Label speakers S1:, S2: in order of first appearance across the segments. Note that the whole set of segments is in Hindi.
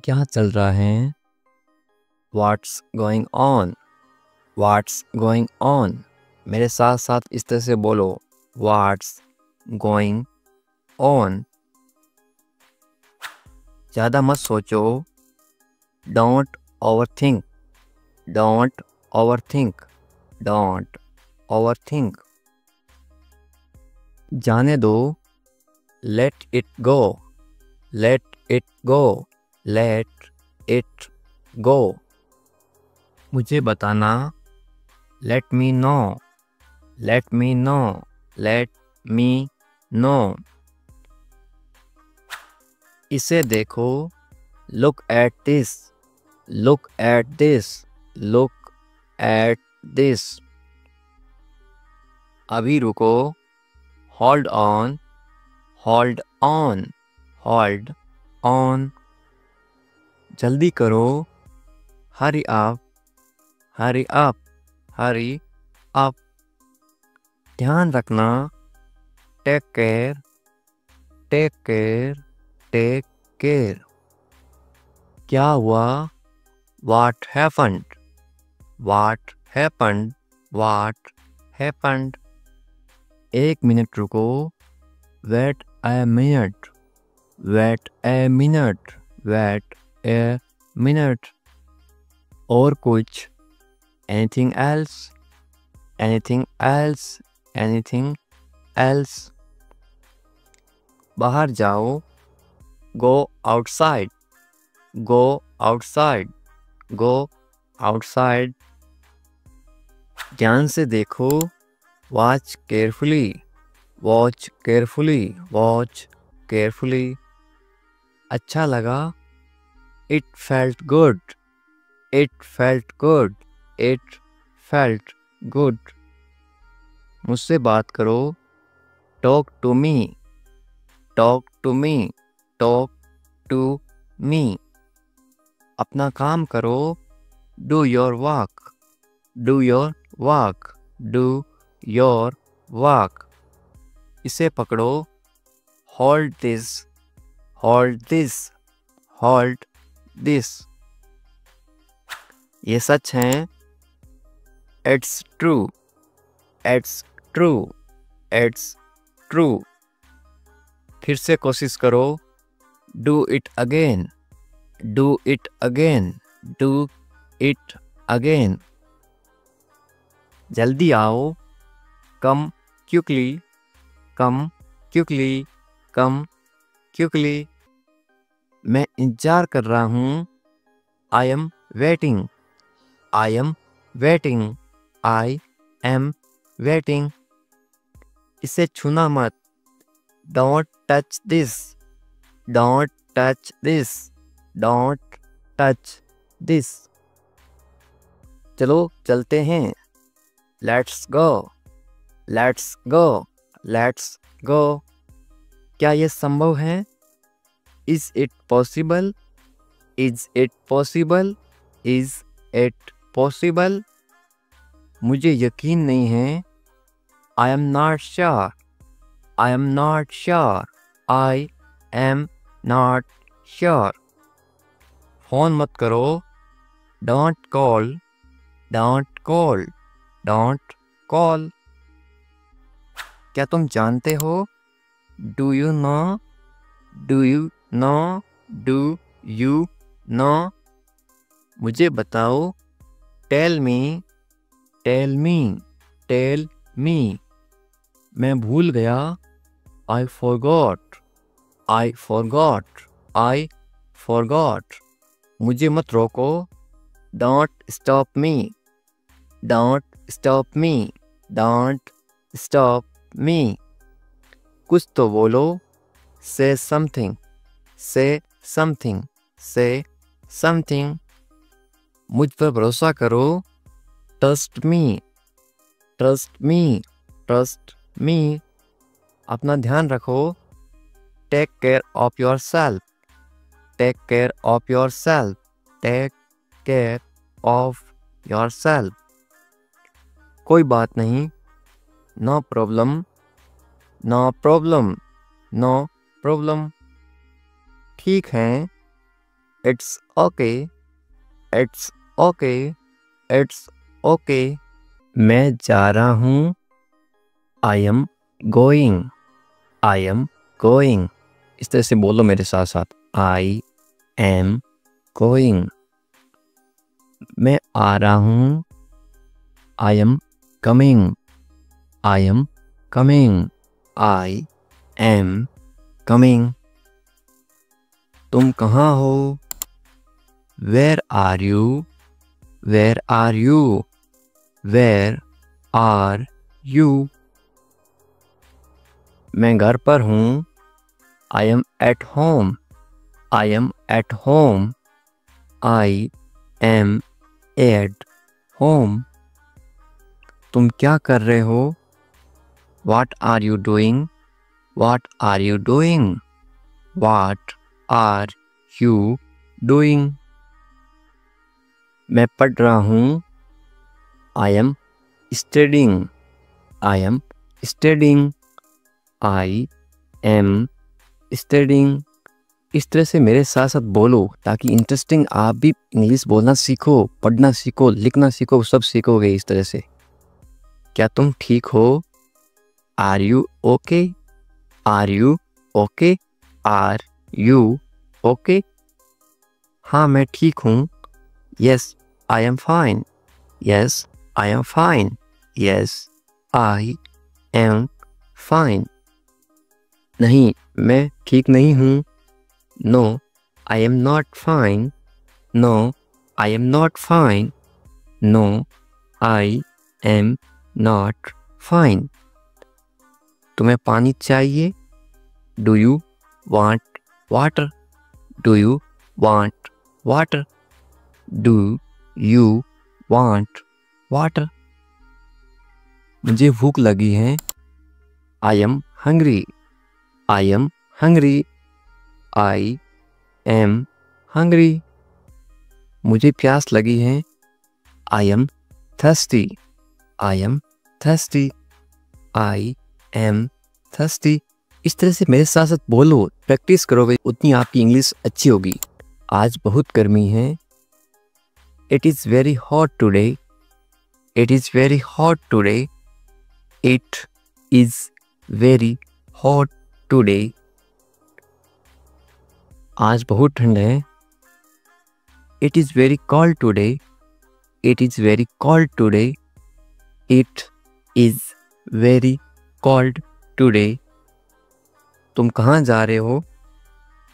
S1: क्या चल रहा है? What's going on? What's going on? मेरे साथ साथ इस तरह से बोलो, What's going on? ज़्यादा मत सोचो, Don't overthink. Don't overthink. Don't overthink. जाने दो, Let it go. Let it go. Let it go. मुझे बताना, Let me know. Let me know. Let me know. इसे देखो, Look at this. Look at this. Look at this. अभी रुको, Hold on. Hold on. Hold on. जल्दी करो, Hurry up. Hurry up. Hurry up. ध्यान रखना, Take care. Take care. Take care. क्या हुआ? What happened? What happened? What happened? एक मिनट रुको, Wait a minute. Wait a minute. Wait a minute. और कुछ? Anything else? Anything else? Anything else? बाहर जाओ, Go outside. Go outside. Go outside. ध्यान से देखो, Watch carefully. Watch carefully. Watch carefully. अच्छा लगा, It felt good. It felt good. It felt good. मुझसे बात करो, Talk to me. Talk to me. Talk to me. अपना काम करो, Do your work. Do your work. Do your work. इसे पकड़ो, Hold this. Hold this. Hold this. ये सच है, It's true. It's true. It's true. फिर से कोशिश करो, Do it again. Do it again. Do it again. जल्दी आओ, Come quickly. Come quickly. Come quickly. मैं इंतजार कर रहा हूँ, I am waiting. I am waiting. I am waiting. इसे छूना मत, Don't touch this. Don't touch this. Don't touch this. चलो चलते हैं, Let's go. Let's go. Let's go. क्या ये संभव है? Is it possible? Is it possible? Is it possible? मुझे यकीन नहीं है, I am not sure. I am not sure. I am not sure. Phone मत करो, Don't call. Don't call. Don't call. क्या तुम जानते हो? Do you know? Do you know? Do you know? मुझे बताओ, Tell me. Tell me. Tell me. मैं भूल गया, I forgot. I forgot. I forgot. मुझे मत रोको, Don't stop me. Don't stop me. Don't stop me. कुछ तो बोलो, Say something. Say something. Say something. मुझ पर भरोसा करो, Trust me. Trust me. Trust me. अपना ध्यान रखो, Take care of yourself. Take care of yourself. Take care of yourself. कोई बात नहीं, No problem. No problem. No problem. ठीक है, It's okay. It's okay. It's okay. मैं जा रहा हूँ. I am going. I am going. इस तरह से बोलो मेरे साथ साथ. I am going. मैं आ रहा हूँ. I am coming. I am coming. I am coming. तुम कहाँ हो? Where are you? Where are you? Where are you? मैं घर पर हूँ. I am at home. I am at home. I am at home. तुम क्या कर रहे हो? What are you doing? What are you doing? What are you doing? मैं पढ़ रहा हूँ. I am studying. I am studying. I am studying. इस तरह से मेरे साथ साथ बोलो ताकि इंटरेस्टिंग आप भी इंग्लिश बोलना सीखो, पढ़ना सीखो, लिखना सीखो, सब सीखोगे इस तरह से. क्या तुम ठीक हो? Are you okay? Are you okay? Are you okay? हाँ मैं ठीक हूँ. Yes, I am fine. Yes, I am fine. Yes, I am fine. नहीं, मैं ठीक नहीं हूँ. No, I am not fine. No, I am not fine. No, I am not fine. तुम्हें पानी चाहिए? Do you want water? Do you want water? Do you want water? मुझे भूख लगी है. I am hungry. I am hungry. I am hungry. मुझे प्यास लगी है. I am thirsty. I am thirsty. I am thirsty. इस तरह से मेरे साथ साथ बोलो, प्रैक्टिस करोगे उतनी आपकी इंग्लिश अच्छी होगी. आज बहुत गर्मी है. It is very hot today. It is very hot today. It is very hot today. आज बहुत ठंड है. It is very cold today. It is very cold today. It is very cold today. तुम कहाँ जा रहे हो?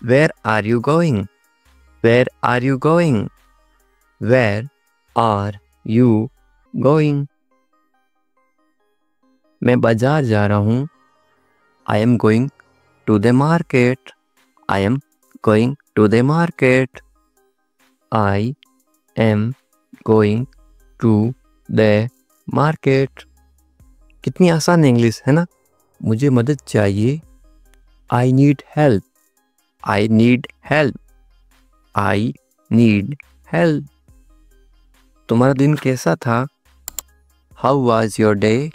S1: Where are you going? Where are you going? Where are you going? मैं बाजार जा रहा हूँ. I am going to the market. I am going to the market. I am going to the market. कितनी आसान इंग्लिश है ना. मुझे मदद चाहिए. I need help. I need help. I need help. तुम्हारा दिन कैसा था? How was your day?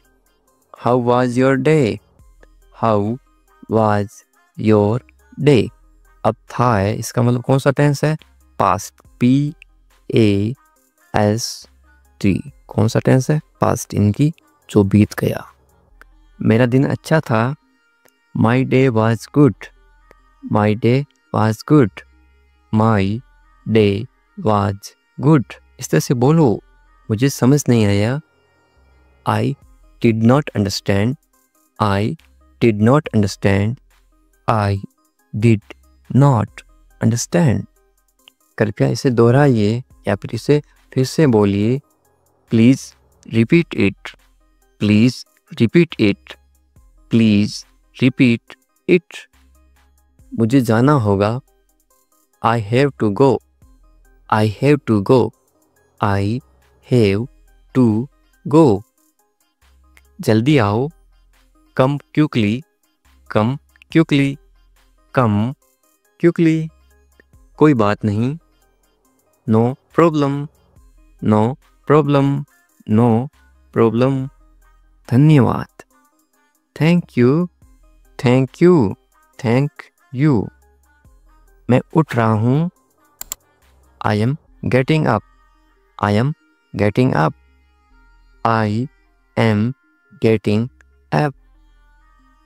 S1: How was your day? How was your day? अब था है, इसका मतलब कौन सा टेंस है? पास्ट. PAST. कौन सा टेंस है? पास्ट इनकी जो बीत गया. मेरा दिन अच्छा था. My day was good. My day was good. My day was good. इस तरह से बोलो. मुझे समझ नहीं आया. I did not understand. I did not understand. I did not understand. कृपया इसे दोहराइए या फिर इसे फिर से बोलिए. Please repeat it. Please repeat it. Please repeat it. मुझे जाना होगा. I have to go. I have to go. I have to go. जल्दी आओ. Come quickly. Come quickly. Come quickly. कोई बात नहीं. No problem. No problem. No problem. धन्यवाद. Thank you. Thank you. Thank you. मैं उठ रहा हूँ. I am getting up. I am getting up. I am getting up.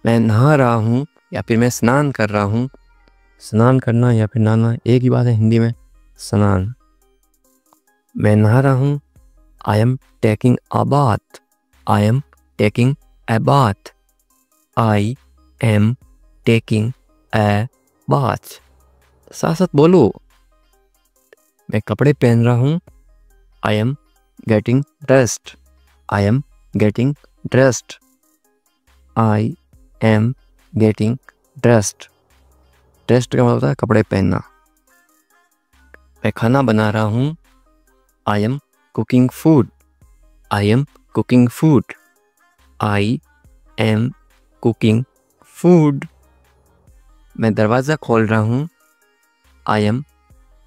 S1: मैं नहा रहा हूँ या फिर मैं स्नान कर रहा हूँ. स्नान करना या फिर नहाना एक ही बात है हिंदी में. स्नान. मैं नहा रहा हूँ. I am taking a bath. I am taking a bath. I am taking a bath. साथ साथ बोलो. मैं कपड़े पहन रहा हूँ. I am getting dressed. I am getting dressed. I am getting dressed. Dressed का मतलब होता है कपड़े पहनना. मैं खाना बना रहा हूँ. I am cooking food. I am cooking food. I am cooking food. मैं दरवाज़ा खोल रहा हूँ. I am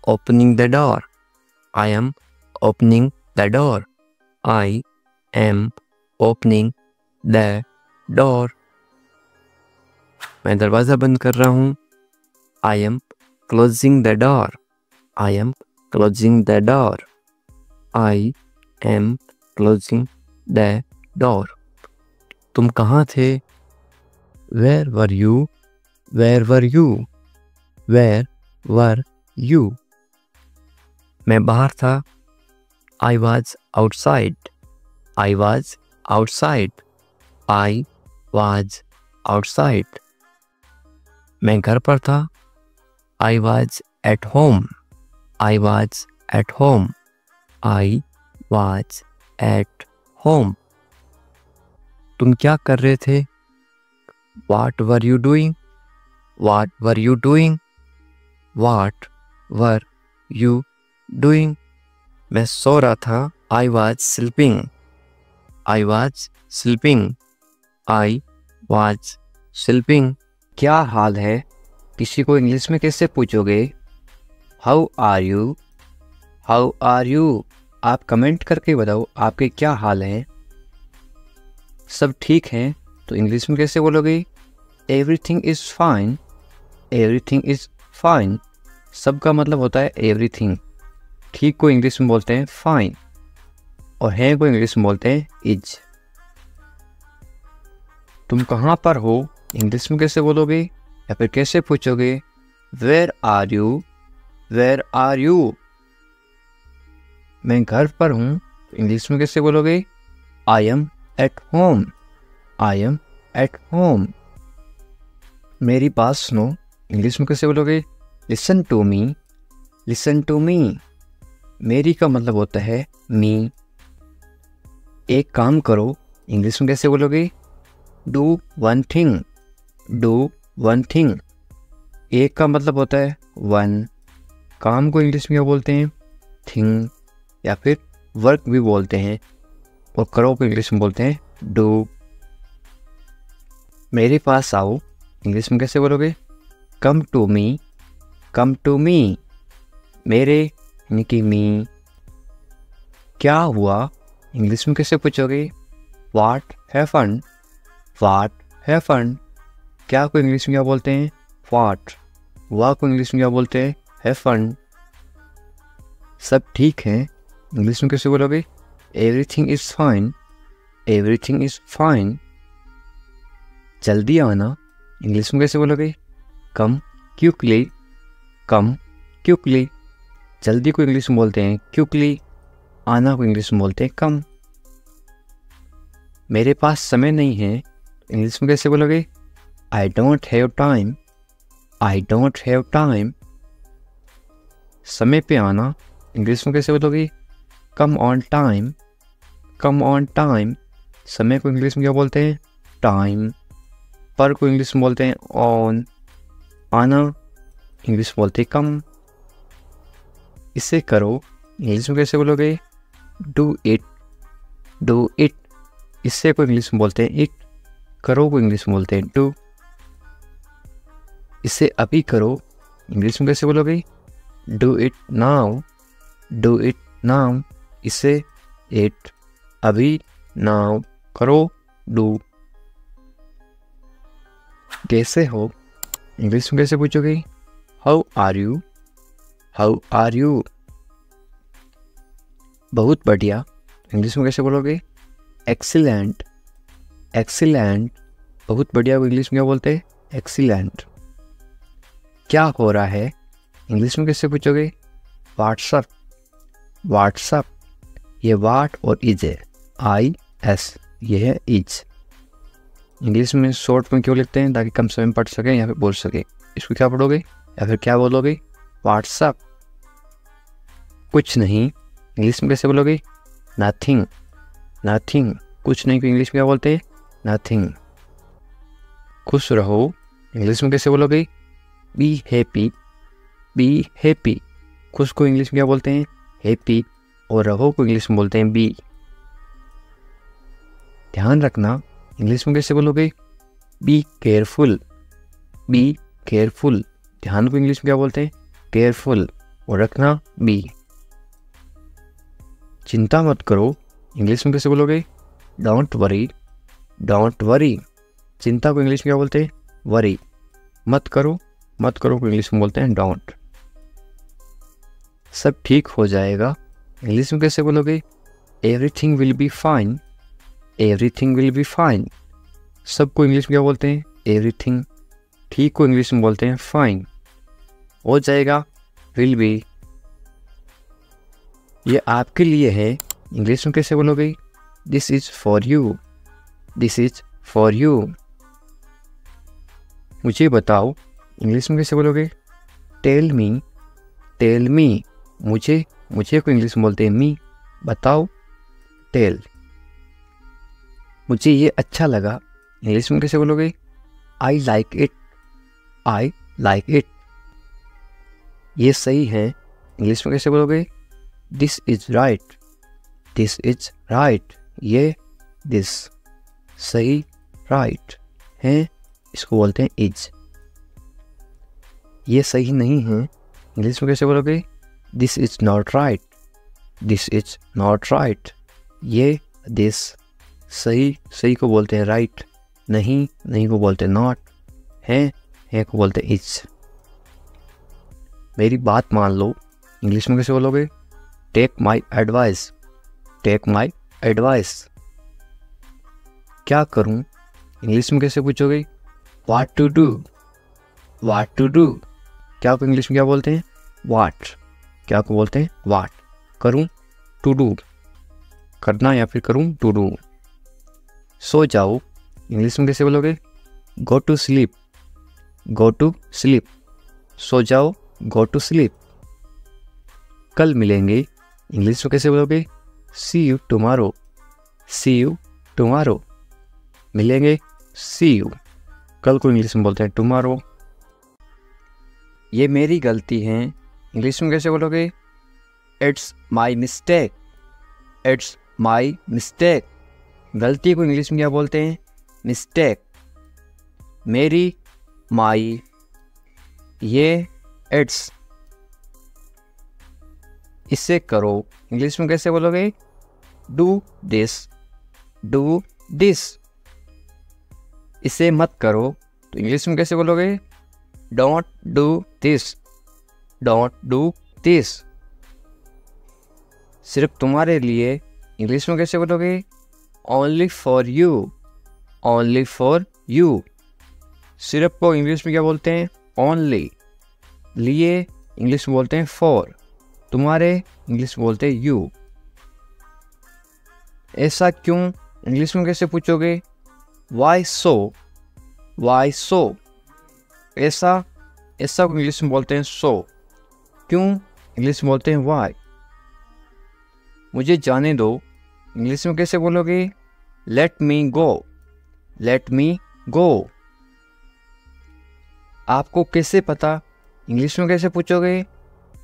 S1: opening the door. I am opening the door. I am opening the door. मैं दरवाज़ा बंद कर रहा हूँ. I am closing the door. I am closing the door. I am closing the door. तुम कहाँ थे? Where were you? Where were you? Where were you? मैं बाहर था. I was outside. I was outside. I was outside. मैं घर पर था. I was at home. I was at home. I was at home. तुम क्या कर रहे थे? What were you doing? What were you doing? What were you doing? मैं सो रहा था. I was sleeping. I was sleeping. I was sleeping. क्या हाल है? किसी को इंग्लिश में कैसे पूछोगे? How are you? How are you? आप कमेंट करके बताओ आपके क्या हाल हैं. सब ठीक हैं तो इंग्लिश में कैसे बोलोगे? Everything is fine. Everything is fine. सब का मतलब होता है everything. ठीक को इंग्लिश में बोलते हैं fine और है को इंग्लिश में बोलते हैं is. तुम कहाँ पर हो? इंग्लिश में कैसे बोलोगे या फिर कैसे पूछोगे? Where are you? Where are you? मैं घर पर हूँ. इंग्लिश में कैसे बोलोगे? I am at home. I am at home. मेरी बात सुनो. इंग्लिश में कैसे बोलोगे? Listen to me. Listen to me. मेरी का मतलब होता है me. एक काम करो. इंग्लिश में कैसे बोलोगे? Do one thing. Do one thing. एक का मतलब होता है one. काम को इंग्लिश में क्या बोलते हैं? Thing या फिर वर्क भी बोलते हैं. और करो को इंग्लिश में बोलते हैं do. मेरे पास आओ. इंग्लिश में कैसे बोलोगे? Come to me. Come to me. मेरे यानी कि me. क्या हुआ? इंग्लिश में कैसे पूछोगे? What happened? What happened? क्या को इंग्लिश में क्या बोलते हैं? What. हुआ को इंग्लिश में क्या बोलते हैं? happened. सब ठीक है. इंग्लिश में कैसे बोलोगे? Everything is fine. Everything is fine. जल्दी आना. इंग्लिश में कैसे बोलोगे? Come quickly. Come quickly. जल्दी को इंग्लिश में बोलते हैं quickly. आना को इंग्लिश में बोलते हैं come. मेरे पास समय नहीं है. इंग्लिश में कैसे बोलोगे? I don't have time. I don't have time. समय पे आना. इंग्लिश में कैसे बोलोगे? Come on time. Come on time. समय को इंग्लिश में क्या बोलते हैं? Time. पर को इंग्लिश में बोलते हैं on. आना इंग्लिश में बोलते हैं come. इसे करो. इंग्लिश में कैसे बोलोगे? Do it. Do it. इससे को इंग्लिश में बोलते हैं it. करो को इंग्लिश में बोलते हैं do. इसे अभी करो. इंग्लिश में कैसे बोलोगे? Do it now. Do it now. इसे it. अभी now. करो do. कैसे हो? इंग्लिश में कैसे पूछोगे? How are you? How are you?
S2: बहुत बढ़िया इंग्लिश में कैसे बोलोगे? एक्सीलेंट। एक्सीलेंट, बहुत बढ़िया को इंग्लिश में क्या बोलते हैं? एक्सीलेंट। क्या हो रहा है इंग्लिश में कैसे पूछोगे? व्हाट्सअप। व्हाट्सअप, ये वाट और इज है, IS, ये है इज। इंग्लिश में शॉर्ट में क्यों लिखते हैं? ताकि कम समय में पढ़ सकें या फिर बोल सकें। इसको क्या पढ़ोगे या फिर क्या बोलोगे? व्हाट्सअप। कुछ नहीं इंग्लिश में कैसे बोलोगे? नथिंग। नथिंग, कुछ नहीं को इंग्लिश में क्या बोलते हैं? नथिंग। खुश रहो इंग्लिश में कैसे बोलोगे? Be happy. बी हैप्पी, खुश को इंग्लिश में क्या बोलते हैं? हैप्पी, और रहो को इंग्लिश में बोलते हैं बी। ध्यान रखना इंग्लिश में कैसे बोलोगे? Be careful. बी केयरफुल, ध्यान को इंग्लिश में क्या बोलते हैं? केयरफुल, और रखना बी। चिंता मत करो इंग्लिश में कैसे बोलोगे? Don't worry. डोंट वरी, चिंता को इंग्लिश में क्या बोलते हैं? वरी। मत करो, मत करो को इंग्लिश में बोलते हैं डोंट। सब ठीक हो जाएगा इंग्लिश में कैसे बोलोगे? Everything will be fine. Everything will be fine, सबको इंग्लिश में क्या बोलते हैं? एवरीथिंग। ठीक को इंग्लिश में बोलते हैं फाइन। हो जाएगा विल बी। ये आपके लिए है इंग्लिश में कैसे बोलोगे? This is for you. This is for you. मुझे बताओ इंग्लिश में कैसे बोलोगे? टेल मी। टेल मी, मुझे, मुझे को इंग्लिश में बोलते हैं मी। बताओ, टेल। मुझे ये अच्छा लगा इंग्लिश में कैसे बोलोगे? I like it. I like it. ये सही है इंग्लिश में कैसे बोलोगे? This is right. This is right, ये दिस। सही, राइट है, इसको बोलते हैं इज। ये सही नहीं है इंग्लिश में कैसे बोलोगे? This is not right. This is not right, ये दिस। सही, सही को बोलते हैं राइट। नहीं, नहीं को बोलते हैं नॉट। है को बोलते हैं इज। मेरी बात मान लो इंग्लिश में कैसे बोलोगे? Take my advice. Take my advice. क्या करूं इंग्लिश में कैसे पूछोगे? What to do. What to do, क्या को इंग्लिश में क्या बोलते हैं? व्हाट। क्या को बोलते हैं? व्हाट। करूं, टू डू, करना या फिर करूं, टू डू। सो जाओ इंग्लिश में कैसे बोलोगे? Go to sleep. Go to sleep, सो जाओ, गो टू स्लीप। कल मिलेंगे इंग्लिश में कैसे बोलोगे? See you tomorrow. See you tomorrow, मिलेंगे, सी यू। कल को इंग्लिश में बोलते हैं टुमारो। ये मेरी गलती है इंग्लिश में कैसे बोलोगे? It's my mistake. It's my mistake, गलती को इंग्लिश में क्या बोलते हैं? मिस्टेक। मेरी, माई, ये इट्स। इसे करो इंग्लिश में कैसे बोलोगे? Do this. Do this. इसे मत करो तो इंग्लिश में कैसे बोलोगे? Don't do this. Don't do this. सिर्फ तुम्हारे लिए इंग्लिश में कैसे बोलोगे? Only for you. Only for you, सिर्फ को इंग्लिश में क्या बोलते हैं? ओनली। लिए इंग्लिश में बोलते हैं फॉर। तुम्हारे इंग्लिश में बोलते हैं यू। ऐसा क्यों इंग्लिश में कैसे पूछोगे? वाई सो। वाई सो, ऐसा, ऐसा को इंग्लिश में बोलते हैं सो। क्यों इंग्लिश में बोलते हैं वाई। मुझे जाने दो इंग्लिश में कैसे बोलोगे? लेट मी गो। लेट मी गो। आपको कैसे पता इंग्लिश में कैसे पूछोगे?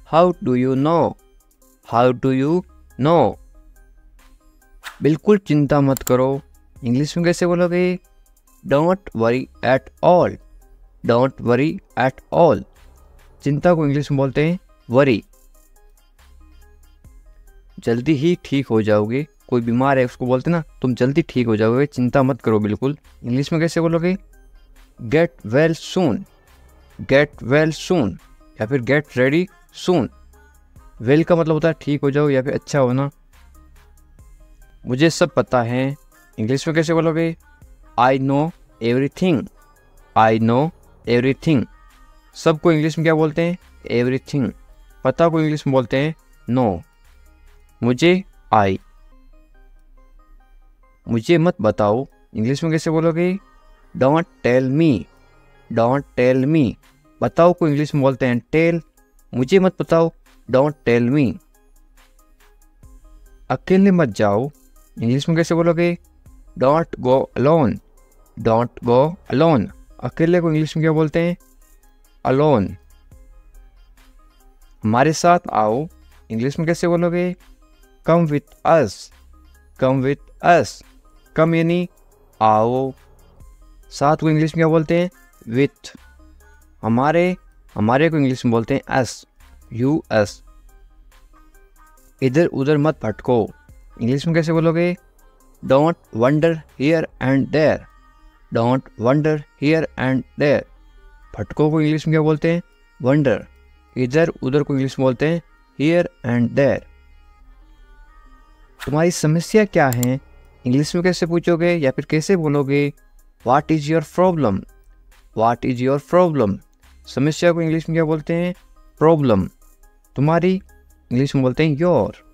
S2: How do you know. How do you know. बिल्कुल चिंता मत करो इंग्लिश में कैसे बोलोगे? Don't worry at all. Don't worry at all, चिंता को इंग्लिश में बोलते हैं वरी। जल्दी ही ठीक हो जाओगे। कोई बीमार है उसको बोलते ना, तुम जल्दी ठीक हो जाओगे, चिंता मत करो बिल्कुल। इंग्लिश में कैसे बोलोगे? Get well soon. Get well soon या फिर गेट रेडी सून। वेल का मतलब होता है ठीक हो जाओ या फिर अच्छा होना। मुझे सब पता है, इंग्लिश में कैसे बोलोगे? I know everything. I know everything. सबको इंग्लिश में क्या बोलते हैं? एवरीथिंग। पता को इंग्लिश में बोलते हैं नो। मुझे आई। मुझे मत बताओ, इंग्लिश में कैसे बोलोगे? Don't tell me. Don't tell me. बताओ को इंग्लिश में बोलते हैं टेल। मुझे मत बताओ, डोंट टेल मी। अकेले मत जाओ, इंग्लिश में कैसे बोलोगे? Don't go alone. Don't go alone. अकेले को इंग्लिश में क्या बोलते हैं? अलोन। हमारे साथ आओ, इंग्लिश में कैसे बोलोगे? Come with us. Come with us. कम यानी आओ। साथ को इंग्लिश में क्या बोलते हैं? विथ। हमारे को इंग्लिश में बोलते हैं अस। यू अस। इधर उधर मत भटको, इंग्लिश में कैसे बोलोगे? Don't wander here and there. Don't wander here and there. भटको को इंग्लिश में क्या बोलते हैं? वंडर। इधर उधर को इंग्लिश में बोलते हैं हियर एंड देयर। तुम्हारी समस्या क्या है, इंग्लिश में कैसे पूछोगे या फिर कैसे बोलोगे? What is your problem. What is your problem. समस्या को इंग्लिश में क्या बोलते हैं? प्रॉब्लम। तुम्हारी इंग्लिश में बोलते हैं योर।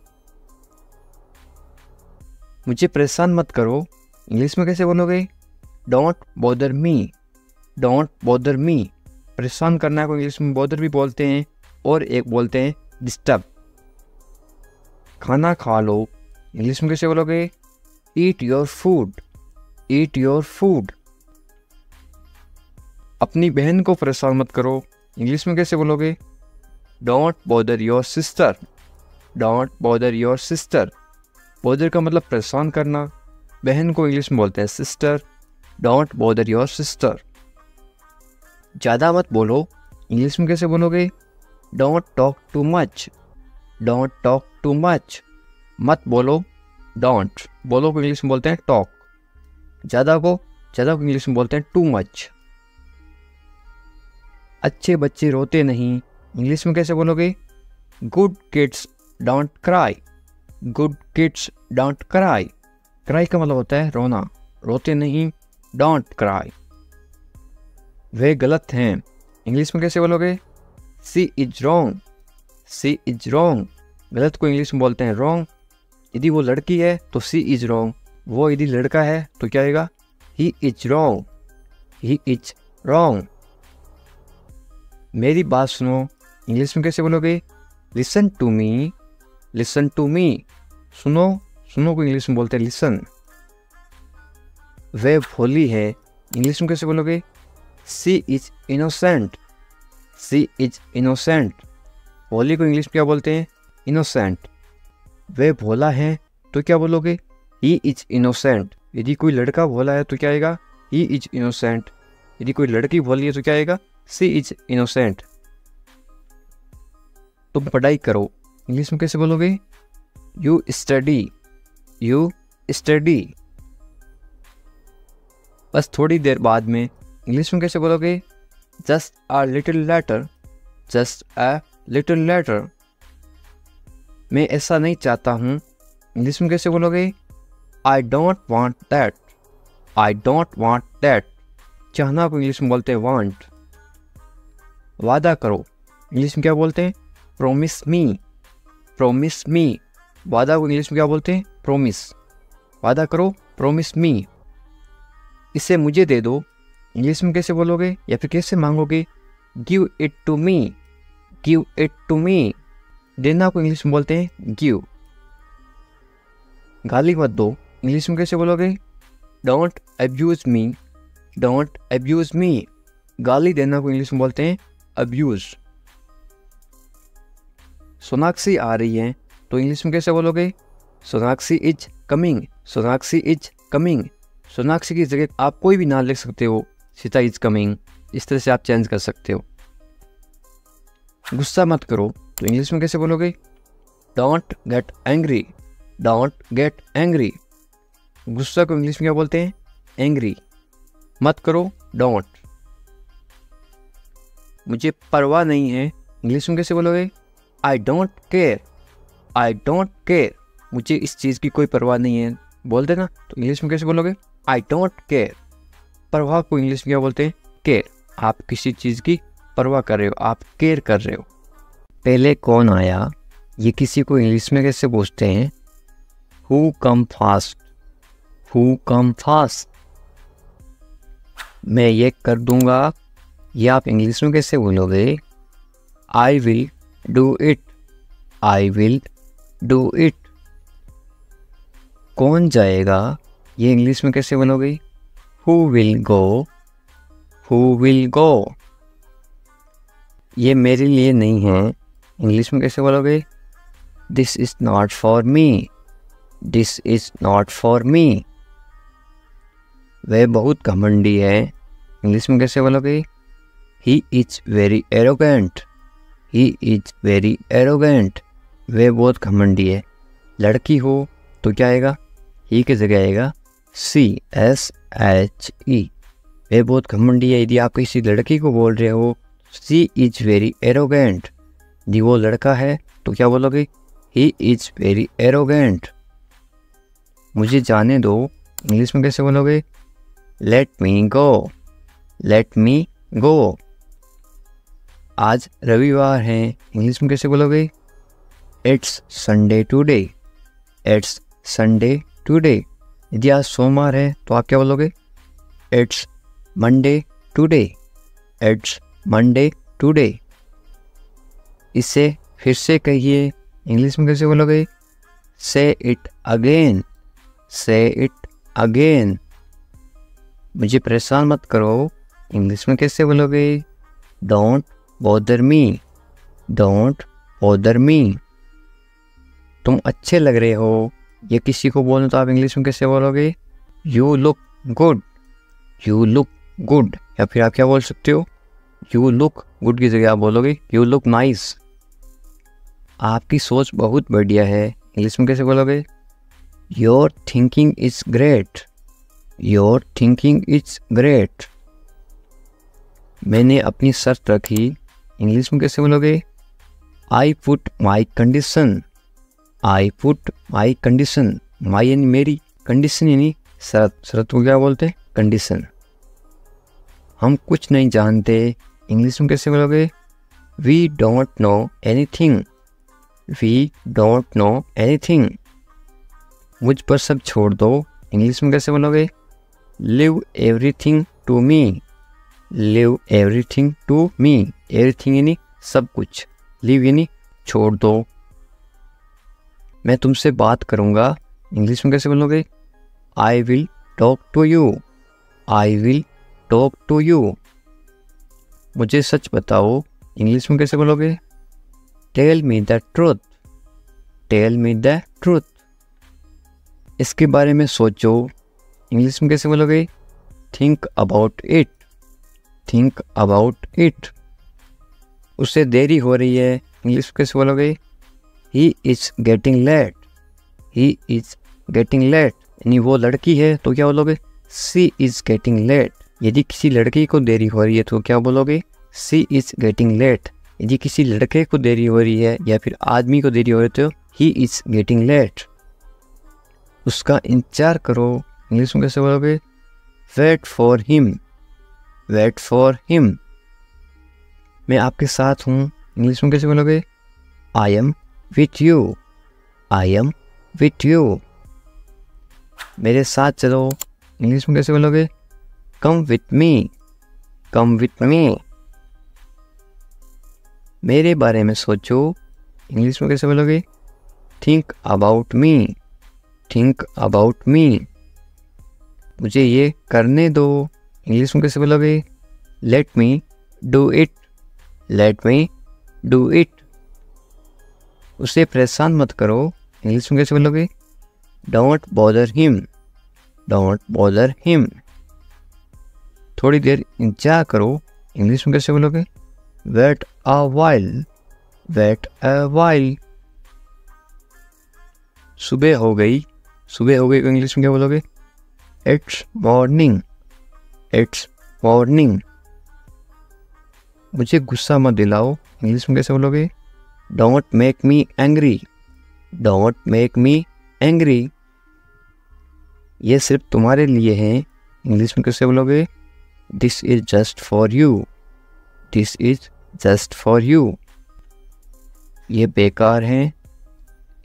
S2: मुझे परेशान मत करो, इंग्लिश में कैसे बोलोगे? Don't bother me. Don't bother me. परेशान करना को इंग्लिश में बॉदर भी बोलते हैं और एक बोलते हैं डिस्टर्ब। खाना खा लो, इंग्लिश में कैसे बोलोगे? Eat your food. Eat your food. अपनी बहन को परेशान मत करो, इंग्लिश में कैसे बोलोगे? Don't bother your sister. Don't bother your sister. Bother का मतलब परेशान करना। बहन को इंग्लिश में बोलते हैं sister. Don't bother your sister. ज़्यादा मत बोलो, इंग्लिश में कैसे बोलोगे? Don't talk too much. Don't talk too much. मत बोलो, डोंट। बोलो को इंग्लिश में बोलते हैं टॉक। ज़्यादा को इंग्लिश में बोलते हैं टू मच। अच्छे बच्चे रोते नहीं, इंग्लिश में कैसे बोलोगे? Good kids don't cry. Good kids don't cry. Cry का मतलब होता है रोना। रोते नहीं, डोंट क्राई। वे गलत हैं, इंग्लिश में कैसे बोलोगे? She is wrong. She is wrong. गलत को इंग्लिश में बोलते हैं रॉन्ग। यदि वो लड़की है तो सी इज रॉन्ग। वो यदि लड़का है तो क्या आएगा? He is wrong. He is wrong. मेरी बात सुनो, इंग्लिश में कैसे बोलोगे? Listen to me. Listen to me. सुनो को इंग्लिश में बोलते हैं लिसन। वे भोली है, इंग्लिश में कैसे बोलोगे? She is innocent. She is innocent. भोली को इंग्लिश में क्या बोलते हैं? इनोसेंट। वे भोला है तो क्या बोलोगे? He is innocent. यदि कोई लड़का भोला है तो क्या आएगा? He is innocent. यदि कोई लड़की भोली है तो क्या आएगा? सी इज इनोसेंट। तुम पढ़ाई करो, इंग्लिश में कैसे बोलोगे? You study. You study. बस थोड़ी देर बाद में, इंग्लिश में कैसे बोलोगे? Just a little letter. Just a little letter. मैं ऐसा नहीं चाहता हूँ, इंग्लिश में कैसे बोलोगे? I don't want that. I don't want that. चाहना को इंग्लिश में बोलते हैं वांट। वादा करो, इंग्लिश में क्या बोलते हैं? प्रोमिस मी। प्रोमिस मी। वादा को इंग्लिश में क्या बोलते हैं? प्रोमिस। वादा करो, प्रोमिस मी। इसे मुझे दे दो, इंग्लिश में कैसे बोलोगे या फिर कैसे मांगोगे? Give it to me. Give it to me. देना को इंग्लिश में बोलते हैं गिव। गाली मत दो, इंग्लिश में कैसे बोलोगे? Don't abuse me. Don't abuse me. गाली देना को इंग्लिश में बोलते हैं अब्यूज। सोनाक्षी आ रही है तो इंग्लिश में कैसे बोलोगे? Sonakshi is coming. Sonakshi is coming. Sonakshi की जगह आप कोई भी नाम लिख सकते हो, सीता इज कमिंग। इस तरह से आप चेंज कर सकते हो। गुस्सा मत करो तो इंग्लिश में कैसे बोलोगे? Don't get angry. Don't get angry. गुस्सा को इंग्लिश में क्या बोलते हैं? एंग्री। मत करो, डोंट। मुझे परवाह नहीं है, इंग्लिश में कैसे बोलोगे? I don't care. I don't care. मुझे इस चीज़ की कोई परवाह नहीं है बोलते ना, तो इंग्लिश में कैसे बोलोगे? I don't care. परवाह को इंग्लिश में क्या बोलते हैं? केयर। आप किसी चीज़ की परवाह कर रहे हो, आप केयर कर रहे हो। पहले कौन आया, ये किसी को इंग्लिश में कैसे पूछते हैं? Who come fast, who come fast. मैं ये कर दूंगा, ये आप इंग्लिश में कैसे बोलोगे? I will do it, I will do it. कौन जाएगा, ये इंग्लिश में कैसे बोलोगे? Who will go, who will go. ये मेरे लिए नहीं है, इंग्लिश में कैसे बोलोगे? This is not for me, this is not for me. वह बहुत घमंडी है, इंग्लिश में कैसे बोलोगे? He is very arrogant, he is very arrogant. वह बहुत घमंडी है। लड़की हो तो क्या आएगा? ही की जगह आएगा CSHE। वह बहुत घमंडी है। यदि आप किसी लड़की को बोल रहे हो शी इज वेरी एरोगेंट, यदि वो लड़का है तो क्या बोलोगे? He is very arrogant. मुझे जाने दो, इंग्लिश में कैसे बोलोगे? लेट मी गो, लेट मी गो। आज रविवार है, इंग्लिश में कैसे बोलोगे? It's Sunday today, it's Sunday today. यदि आज सोमवार है तो आप क्या बोलोगे? It's Monday today, it's Monday today. इसे फिर से कहिए, इंग्लिश में कैसे बोलोगे? से इट अगेन, से इट अगेन। मुझे परेशान मत करो, इंग्लिश में कैसे बोलोगे? Don't bother me, don't bother me. तुम अच्छे लग रहे हो, ये किसी को बोलना तो आप इंग्लिश में कैसे बोलोगे? You look good, you look good. या फिर आप क्या बोल सकते हो? यू लुक गुड की जगह आप बोलोगे यू लुक नाइस। आपकी सोच बहुत बढ़िया है, इंग्लिश में कैसे बोलोगे? Your thinking is great, your thinking is great. मैंने अपनी शर्त रखी, इंग्लिश में कैसे बोलोगे? I put my condition, I put my condition. My यानी मेरी, कंडीशन यानी शर्त। शर्त को क्या बोलते हैं? कंडीशन। हम कुछ नहीं जानते, इंग्लिश में कैसे बोलोगे? We don't know anything, we don't know anything. मुझ पर सब छोड़ दो, इंग्लिश में कैसे बोलोगे? Leave everything to me, leave everything to me. Everything यानी सब कुछ, लिव यानी छोड़ दो। मैं तुमसे बात करूँगा, इंग्लिश में कैसे बोलोगे? I will talk to you, I will talk to you. मुझे सच बताओ, इंग्लिश में कैसे बोलोगे? Tell me the truth, tell me the truth. इसके बारे में सोचो, इंग्लिश में कैसे बोलोगे? Think about it, think about it. उसे देरी हो रही है, इंग्लिश में कैसे बोलोगे? He is getting late, he is getting late. यानी वो लड़की है तो क्या बोलोगे? She is getting late. यदि किसी लड़की को देरी हो रही है तो क्या बोलोगे? She is getting late. यदि किसी लड़के को देरी हो रही है या फिर आदमी को देरी हो रही है तो ही इज गेटिंग लेट। उसका इंतजार करो, इंग्लिश में कैसे बोलोगे? Wait for him, wait for him. मैं आपके साथ हूँ, इंग्लिश में कैसे बोलोगे? I am with you, I am with you. मेरे साथ चलो, इंग्लिश में कैसे बोलोगे? Come with me, come with me. मेरे बारे में सोचो, इंग्लिश में कैसे बोलोगे? Think about me, think about me. मुझे ये करने दो, इंग्लिश में कैसे बोलोगे? Let me do it, let me do it. उसे परेशान मत करो, इंग्लिश में कैसे बोलोगे? Don't bother him, don't bother him. थोड़ी देर इंतजार करो, इंग्लिश में कैसे बोलोगे? Wait a while, wait a while. सुबह हो गई, सुबह हो गई को इंग्लिश में क्या बोलोगे? It's morning, it's morning. मुझे गुस्सा मत दिलाओ, इंग्लिश में कैसे बोलोगे? Don't make me angry, don't make me angry, ये सिर्फ तुम्हारे लिए है। इंग्लिश में कैसे बोलोगे? This is just for you, this is just for you. ये बेकार है,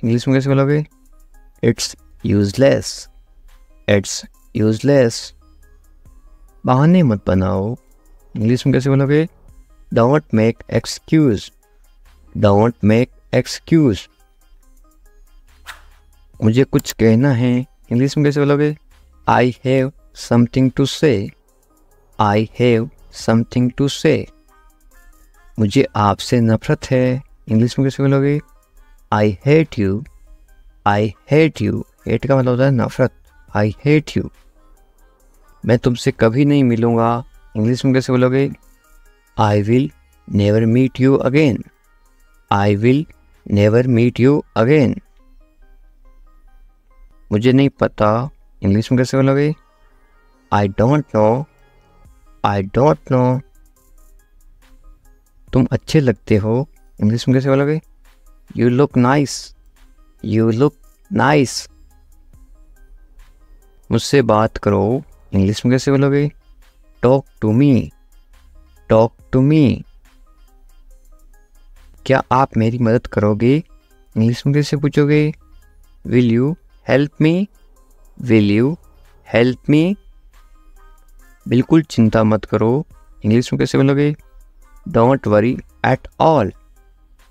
S2: इंग्लिश में कैसे बोलोगे? It's useless, it's useless. बहाने मत बनाओ, इंग्लिश में कैसे बोलोगे? Don't make excuse, don't make excuse. मुझे कुछ कहना है, इंग्लिश में कैसे बोलोगे? आई हैव समथिंग टू से, आई हैव समथिंग टू से। मुझे आपसे नफरत है, इंग्लिश में कैसे बोलोगे? I hate you, I hate you. Hate का मतलब होता है नफरत, आई हेट यू। मैं तुमसे कभी नहीं मिलूंगा, इंग्लिश में कैसे बोलोगे? I will never meet you again, I will never meet you again. मुझे नहीं पता, इंग्लिश में कैसे बोलोगे? I don't know, I don't know. तुम अच्छे लगते हो, इंग्लिश में कैसे बोलोगे? You look nice, you look nice. मुझसे बात करो, इंग्लिश में कैसे बोलोगे? Talk to me, talk to me. क्या आप मेरी मदद करोगे, इंग्लिश में कैसे पूछोगे? Will you help me, will you help मी। बिल्कुल चिंता मत करो, इंग्लिश में कैसे बोलोगे? Don't worry at all,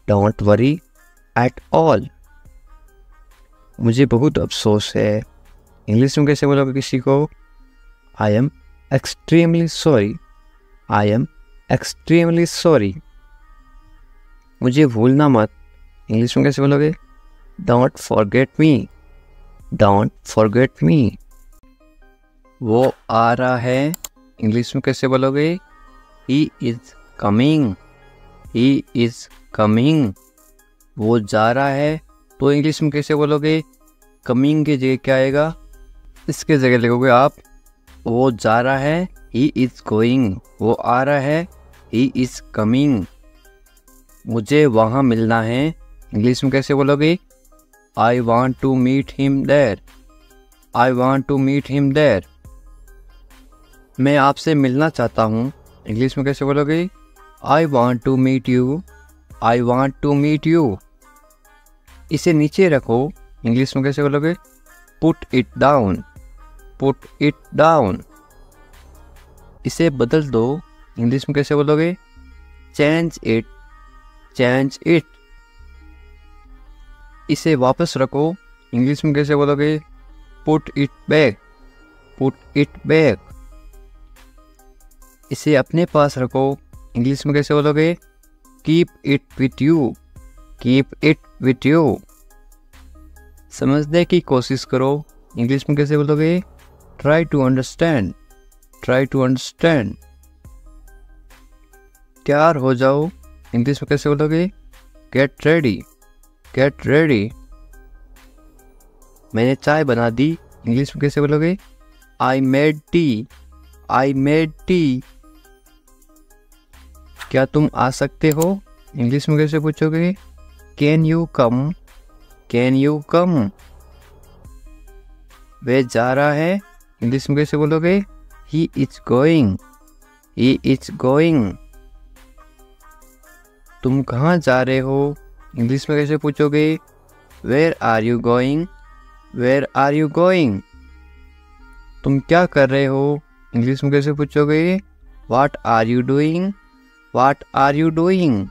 S2: don't worry at all. मुझे बहुत अफसोस है, इंग्लिश में कैसे बोलोगे किसी को? I am extremely sorry, I am extremely sorry. मुझे भूलना मत, इंग्लिश में कैसे बोलोगे? Don't forget me, don't forget me. वो आ रहा है, इंग्लिश में कैसे बोलोगे? He is coming, he is coming. वो जा रहा है, तो इंग्लिश में कैसे बोलोगे? कमिंग की जगह क्या आएगा? इसके जगह लिखोगे आप वो जा रहा है, ही इज गोइंग। वो आ रहा है, ही इज कमिंग। मुझे वहाँ मिलना है, इंग्लिश में कैसे बोलोगे? I want to meet him there, I want to meet him there. मैं आपसे मिलना चाहता हूँ, इंग्लिश में कैसे बोलोगे? I want to meet you, I want to meet you. इसे नीचे रखो, इंग्लिश में कैसे बोलोगे? Put it down, put it down. इसे बदल दो, इंग्लिश में कैसे बोलोगे? Change it, change it. इसे वापस रखो, इंग्लिश में कैसे बोलोगे? Put it back, put it back. इसे अपने पास रखो, इंग्लिश में कैसे बोलोगे? Keep it with you, keep it with you. समझने की कोशिश करो, इंग्लिश में कैसे बोलोगे? Try to understand, try to understand. तैयार हो जाओ, इंग्लिश में कैसे बोलोगे? Get ready, get ready. मैंने चाय बना दी, इंग्लिश में कैसे बोलोगे? I made tea, I made tea. क्या तुम आ सकते हो, इंग्लिश में कैसे पूछोगे? Can you come, can you come. वह जा रहा है, इंग्लिश में कैसे बोलोगे? He is going, he is going. तुम कहाँ जा रहे हो, इंग्लिश में कैसे पूछोगे? Where are you going, where are you going. तुम क्या कर रहे हो, इंग्लिश में कैसे पूछोगे? What are you doing, what are you doing.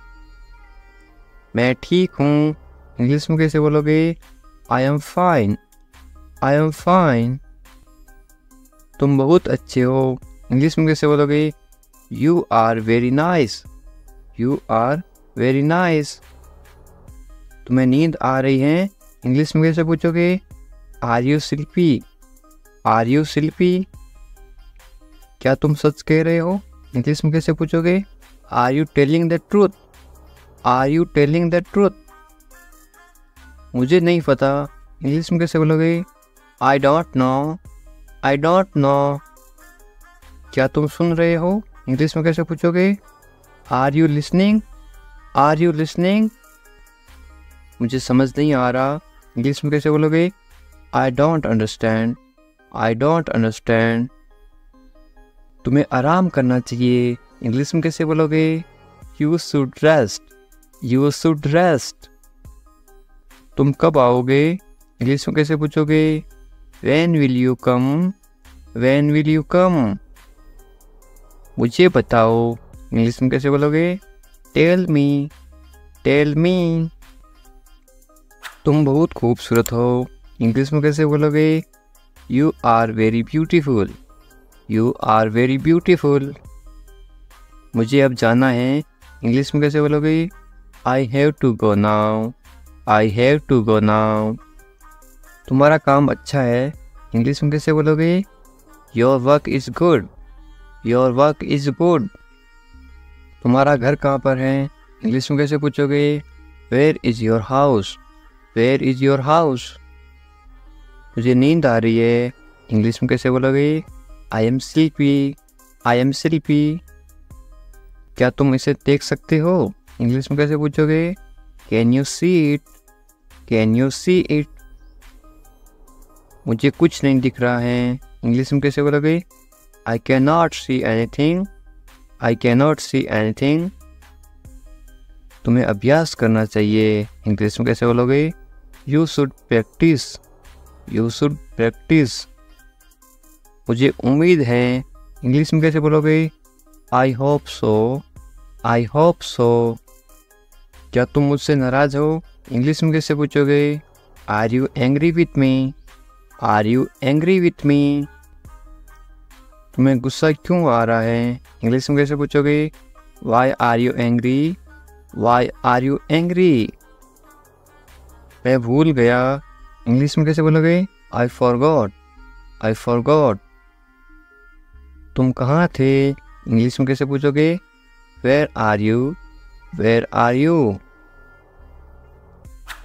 S2: मैं ठीक हूँ, इंग्लिश में कैसे बोलोगे? I am fine, I am fine. तुम बहुत अच्छे हो, इंग्लिश में कैसे बोलोगे? You are very nice, you are very nice. तुम्हें नींद आ रही है, इंग्लिश में कैसे पूछोगे? Are you sleepy, are you sleepy. क्या तुम सच कह रहे हो, इंग्लिश में कैसे पूछोगे? Are you telling the truth, are you telling the truth. मुझे नहीं पता, इंग्लिश में कैसे बोलोगे? I don't know, I don't know. क्या तुम सुन रहे हो, इंग्लिश में कैसे पूछोगे? Are you listening, are you listening. मुझे समझ नहीं आ रहा, इंग्लिश में कैसे बोलोगे? I don't understand. I don't understand. तुम्हें आराम करना चाहिए, इंग्लिश में कैसे बोलोगे? You should rest. You should rest. तुम कब आओगे, इंग्लिश में कैसे पूछोगे? When will you come? When will you come? मुझे बताओ, इंग्लिश में कैसे बोलोगे? Tell me. Tell me. तुम बहुत खूबसूरत हो, इंग्लिश में कैसे बोलोगे? You are very beautiful. You are very beautiful. मुझे अब जाना है, इंग्लिश में कैसे बोलोगे? I have to go now. I have to go now. तुम्हारा काम अच्छा है, इंग्लिश में कैसे बोलोगे? Your work is good. Your work is good. तुम्हारा घर कहाँ पर है, इंग्लिश में कैसे पूछोगे? Where is your house? Where is your house? मुझे नींद आ रही है, इंग्लिश में कैसे बोलोगे? I am sleepy. I am sleepy. क्या तुम इसे देख सकते हो, इंग्लिश में कैसे पूछोगे? Can you see it? Can you see it? मुझे कुछ नहीं दिख रहा है, इंग्लिश में कैसे बोलोगे? I cannot see anything. I cannot see anything. तुम्हें अभ्यास करना चाहिए, इंग्लिश में कैसे बोलोगे? You should practice. You should practice. मुझे उम्मीद है, इंग्लिश में कैसे बोलोगे? I hope so. I hope so. क्या तुम मुझसे नाराज हो, इंग्लिश में कैसे पूछोगे? Are you angry with me? Are you angry with me? तुम्हें गुस्सा क्यों आ रहा है, इंग्लिश में कैसे पूछोगे? Why are you angry? Why are you angry? मैं भूल गया, इंग्लिश में कैसे बोलोगे? I forgot. I forgot. तुम कहाँ थे, इंग्लिश में कैसे पूछोगे? Where are you? Where are you?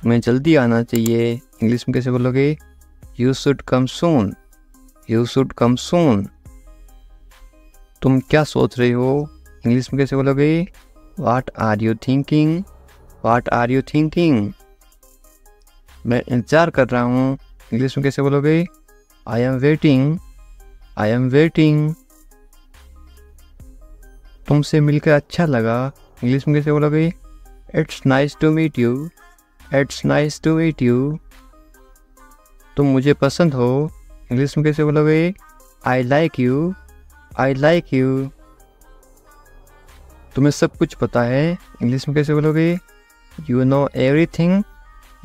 S2: तुम्हें जल्दी आना चाहिए, इंग्लिश में कैसे बोलोगे? You should come soon. You should come soon. तुम क्या सोच रहे हो, इंग्लिश में कैसे बोलोगे? What are you thinking? What are you thinking? मैं इंतज़ार कर रहा हूँ, इंग्लिश में कैसे बोलोगे? I am waiting. I am waiting. तुमसे मिलकर अच्छा लगा, इंग्लिश में कैसे बोलोगे? It's nice to meet you. It's nice to meet you. तुम मुझे पसंद हो, इंग्लिश में कैसे बोलोगे? I like you. I like you. तुम्हें सब कुछ पता है, इंग्लिश में कैसे बोलोगे? You know everything.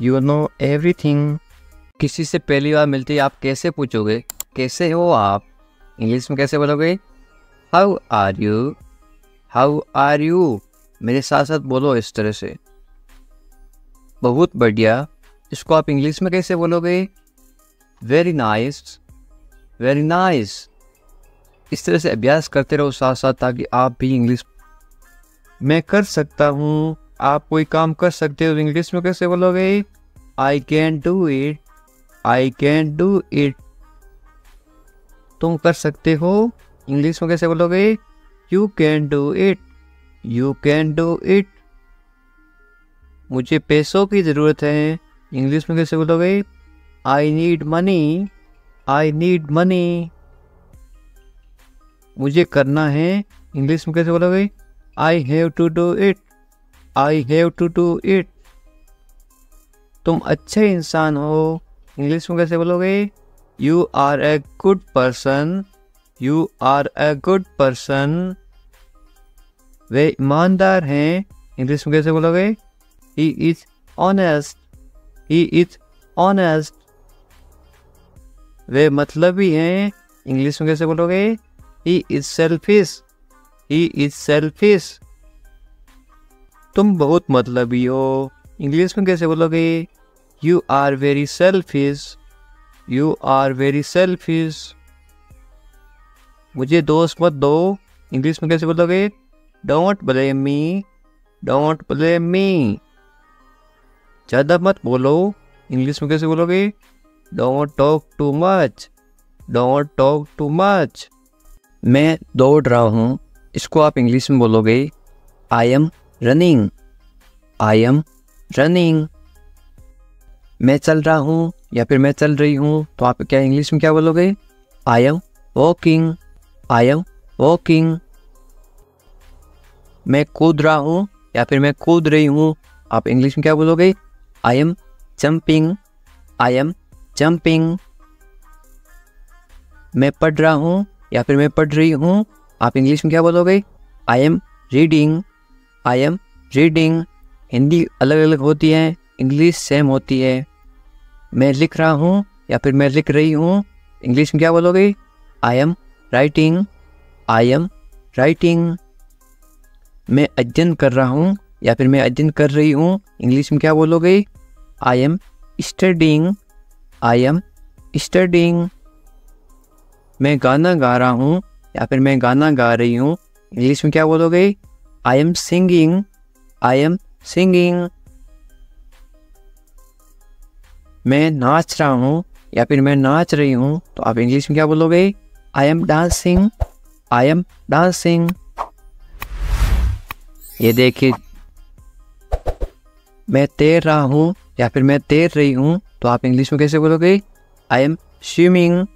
S2: You know everything. किसी से पहली बार मिलते ही आप कैसे पूछोगे? कैसे हो आप, इंग्लिश में कैसे बोलोगे? How are you? How are you? मेरे साथ साथ बोलो इस तरह से। बहुत बढ़िया, इसको आप इंग्लिश में कैसे बोलोगे? Very nice. Very nice. इस तरह से अभ्यास करते रहो साथ साथ, ताकि आप भी इंग्लिश। मैं कर सकता हूँ, आप कोई काम कर सकते हो, इंग्लिश में कैसे बोलोगे? I can do it. I can do it. तुम कर सकते हो, इंग्लिश में कैसे बोलोगे? You can do it. You can do it. मुझे पैसों की ज़रूरत है, इंग्लिश में कैसे बोलोगे? I need money. I need money. मुझे करना है, इंग्लिश में कैसे बोलोगे? I have to do it. I have to do it. तुम अच्छे इंसान हो, इंग्लिश में कैसे बोलोगे? You are a good person. You are a good person. वे ईमानदार हैं, इंग्लिश में कैसे बोलोगे? He is honest. He is honest. वे मतलबी हैं, इंग्लिश में कैसे बोलोगे? He is selfish. He is selfish. तुम बहुत मतलबी हो, इंग्लिश में कैसे बोलोगे? You are very selfish. You are very selfish. मुझे दोष मत दो, इंग्लिश में कैसे बोलोगे? Don't blame me. Don't blame me. ज़्यादा मत बोलो, इंग्लिश में कैसे बोलोगे? Don't talk too much. Don't talk too much. मैं दौड़ रहा हूँ, इसको आप इंग्लिश में बोलोगे? I am running. I am running. मैं चल रहा हूँ या फिर मैं चल रही हूँ तो आप क्या इंग्लिश में क्या बोलोगे? I am walking, I am walking. मैं कूद रहा हूँ या फिर मैं कूद रही हूँ, आप इंग्लिश में क्या बोलोगे? I M jumping, I am jumping. मैं पढ़ रहा हूँ या फिर मैं पढ़ रही हूँ, आप इंग्लिश में क्या बोलोगे? I am reading, I am reading. Hindi अलग अलग होती है, इंग्लिश सेम होती है। मैं लिख रहा हूँ या फिर मैं लिख रही हूँ, इंग्लिश में क्या बोलोगे? I am writing, I am writing. मैं अध्ययन कर रहा हूँ या फिर मैं अध्ययन कर रही हूँ, इंग्लिश में क्या बोलोगे? I M studying, I am studying. मैं गाना गा रहा हूँ या फिर मैं गाना गा रही हूँ, इंग्लिश में क्या बोलोगे? I am singing, I am singing. मैं नाच रहा हूँ या फिर मैं नाच रही हूँ, तो आप इंग्लिश में क्या बोलोगे? I M dancing, I am dancing. ये देखिए, मैं तैर रहा हूँ या फिर मैं तैर रही हूँ, तो आप इंग्लिश में कैसे बोलोगे? I M swimming,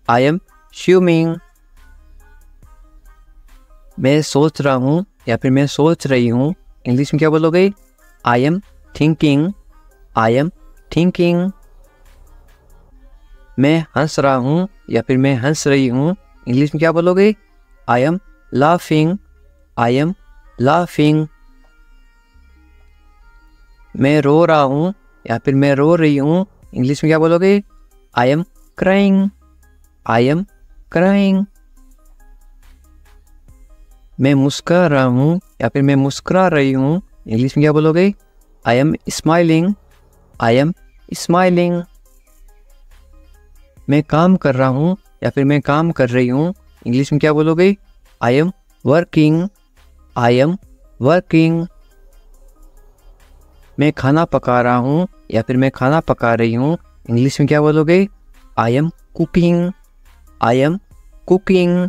S2: I am swimming. मैं सोच रहा हूँ या फिर मैं सोच रही हूँ, इंग्लिश में क्या बोलोगे? I am thinking, I am thinking. मैं हंस रहा हूँ या फिर मैं हंस रही हूँ, इंग्लिश में क्या बोलोगे? I am laughing, I am laughing. मैं रो रहा हूँ या फिर मैं रो रही हूँ, इंग्लिश में क्या बोलोगे? I am crying, I am crying. मैं मुस्कुरा रहा हूँ या फिर मैं मुस्कुरा रही हूँ, इंग्लिश में क्या बोलोगे? I am smiling, I am smiling. मैं काम कर रहा हूँ या फिर मैं काम कर रही हूँ, इंग्लिश में क्या बोलोगे? I am working, I am working. मैं खाना पका रहा हूँ या फिर मैं खाना पका रही हूँ, इंग्लिश में क्या बोलोगे? I am cooking, I am cooking.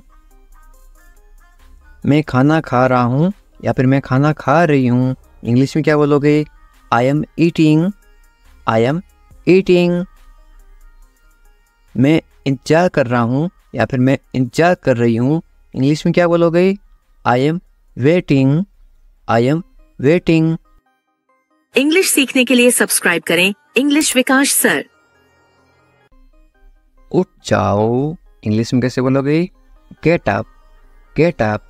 S2: मैं खाना खा रहा हूँ या फिर मैं खाना खा रही हूँ, इंग्लिश में क्या बोलोगे? I am eating, I am eating. मैं इंतजार कर रहा हूँ या फिर मैं इंतजार कर रही हूँ, इंग्लिश में क्या बोलोगे? I am waiting, I am waiting.
S3: English सीखने के लिए सब्सक्राइब करें इंग्लिश विकास सर।
S2: उठ जाओ, इंग्लिश में कैसे बोलोगे? Get up, get up.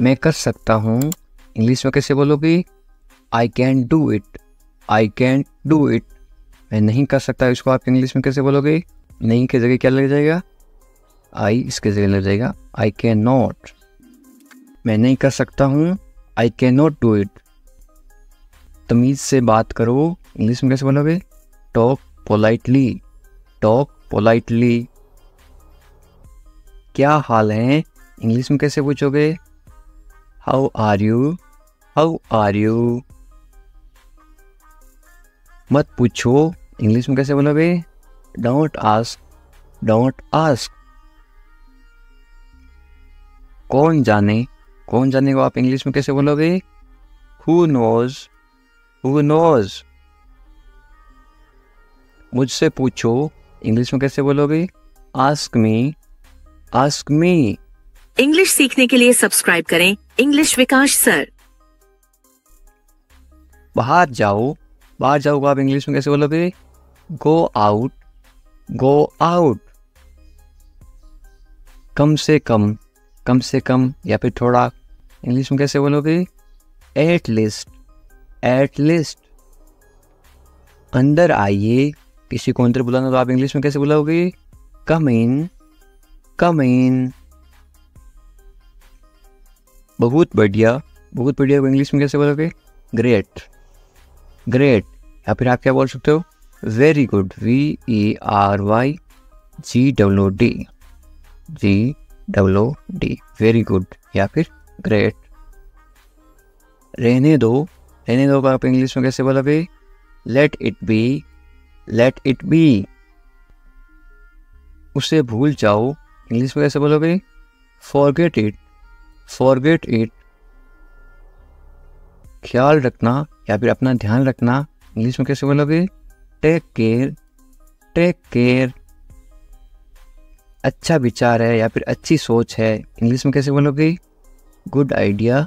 S2: मैं कर सकता हूँ, इंग्लिश में कैसे बोलोगे? I can do it, I can do it. मैं नहीं कर सकता, इसको आप इंग्लिश में कैसे बोलोगे? नहीं की जगह क्या लग जाएगा? आई इसके जगह लग जाएगा आई कैन नॉट। मैं नहीं कर सकता हूँ, I can not do it. तमीज़ से बात करो, इंग्लिश में कैसे बोलोगे? Talk politely, talk politely. क्या हाल है, इंग्लिश में कैसे पूछोगे? How are you, how are you. मत पूछो, इंग्लिश में कैसे बोलोगे? Don't ask, don't ask. कौन जाने, कौन जाने को आप इंग्लिश में कैसे बोलोगे? Who knows, who knows. मुझसे पूछो, इंग्लिश में कैसे बोलोगे? Ask me, ask me.
S3: English सीखने के लिए सब्सक्राइब करें इंग्लिश विकास सर।
S2: बाहर जाओ, बाहर जाओ को आप इंग्लिश में कैसे बोलोगे? Go out, go out. कम से कम, कम से कम या फिर थोड़ा, इंग्लिश में कैसे बोलोगे? At least, at least. अंदर आइए, किसी को अंदर बुलाना तो आप इंग्लिश में कैसे बुलाओगे? कम इन, कम इन। बहुत बढ़िया, बहुत बढ़िया को इंग्लिश में कैसे बोलोगे? Great, great. या फिर आप क्या बोल सकते हो? Very good, VERYGOOD, GOOD, very good या फिर ग्रेट। रहने दो, रहने दो को आप इंग्लिश में कैसे बोलोगे? Let it be, let it be. उसे भूल जाओ, इंग्लिश में कैसे बोलोगे? Forget it, forget it. ख्याल रखना या फिर अपना ध्यान रखना, इंग्लिश में कैसे बोलोगे? Take care, take care. अच्छा विचार है या फिर अच्छी सोच है, इंग्लिश में कैसे बोलोगे? Good idea,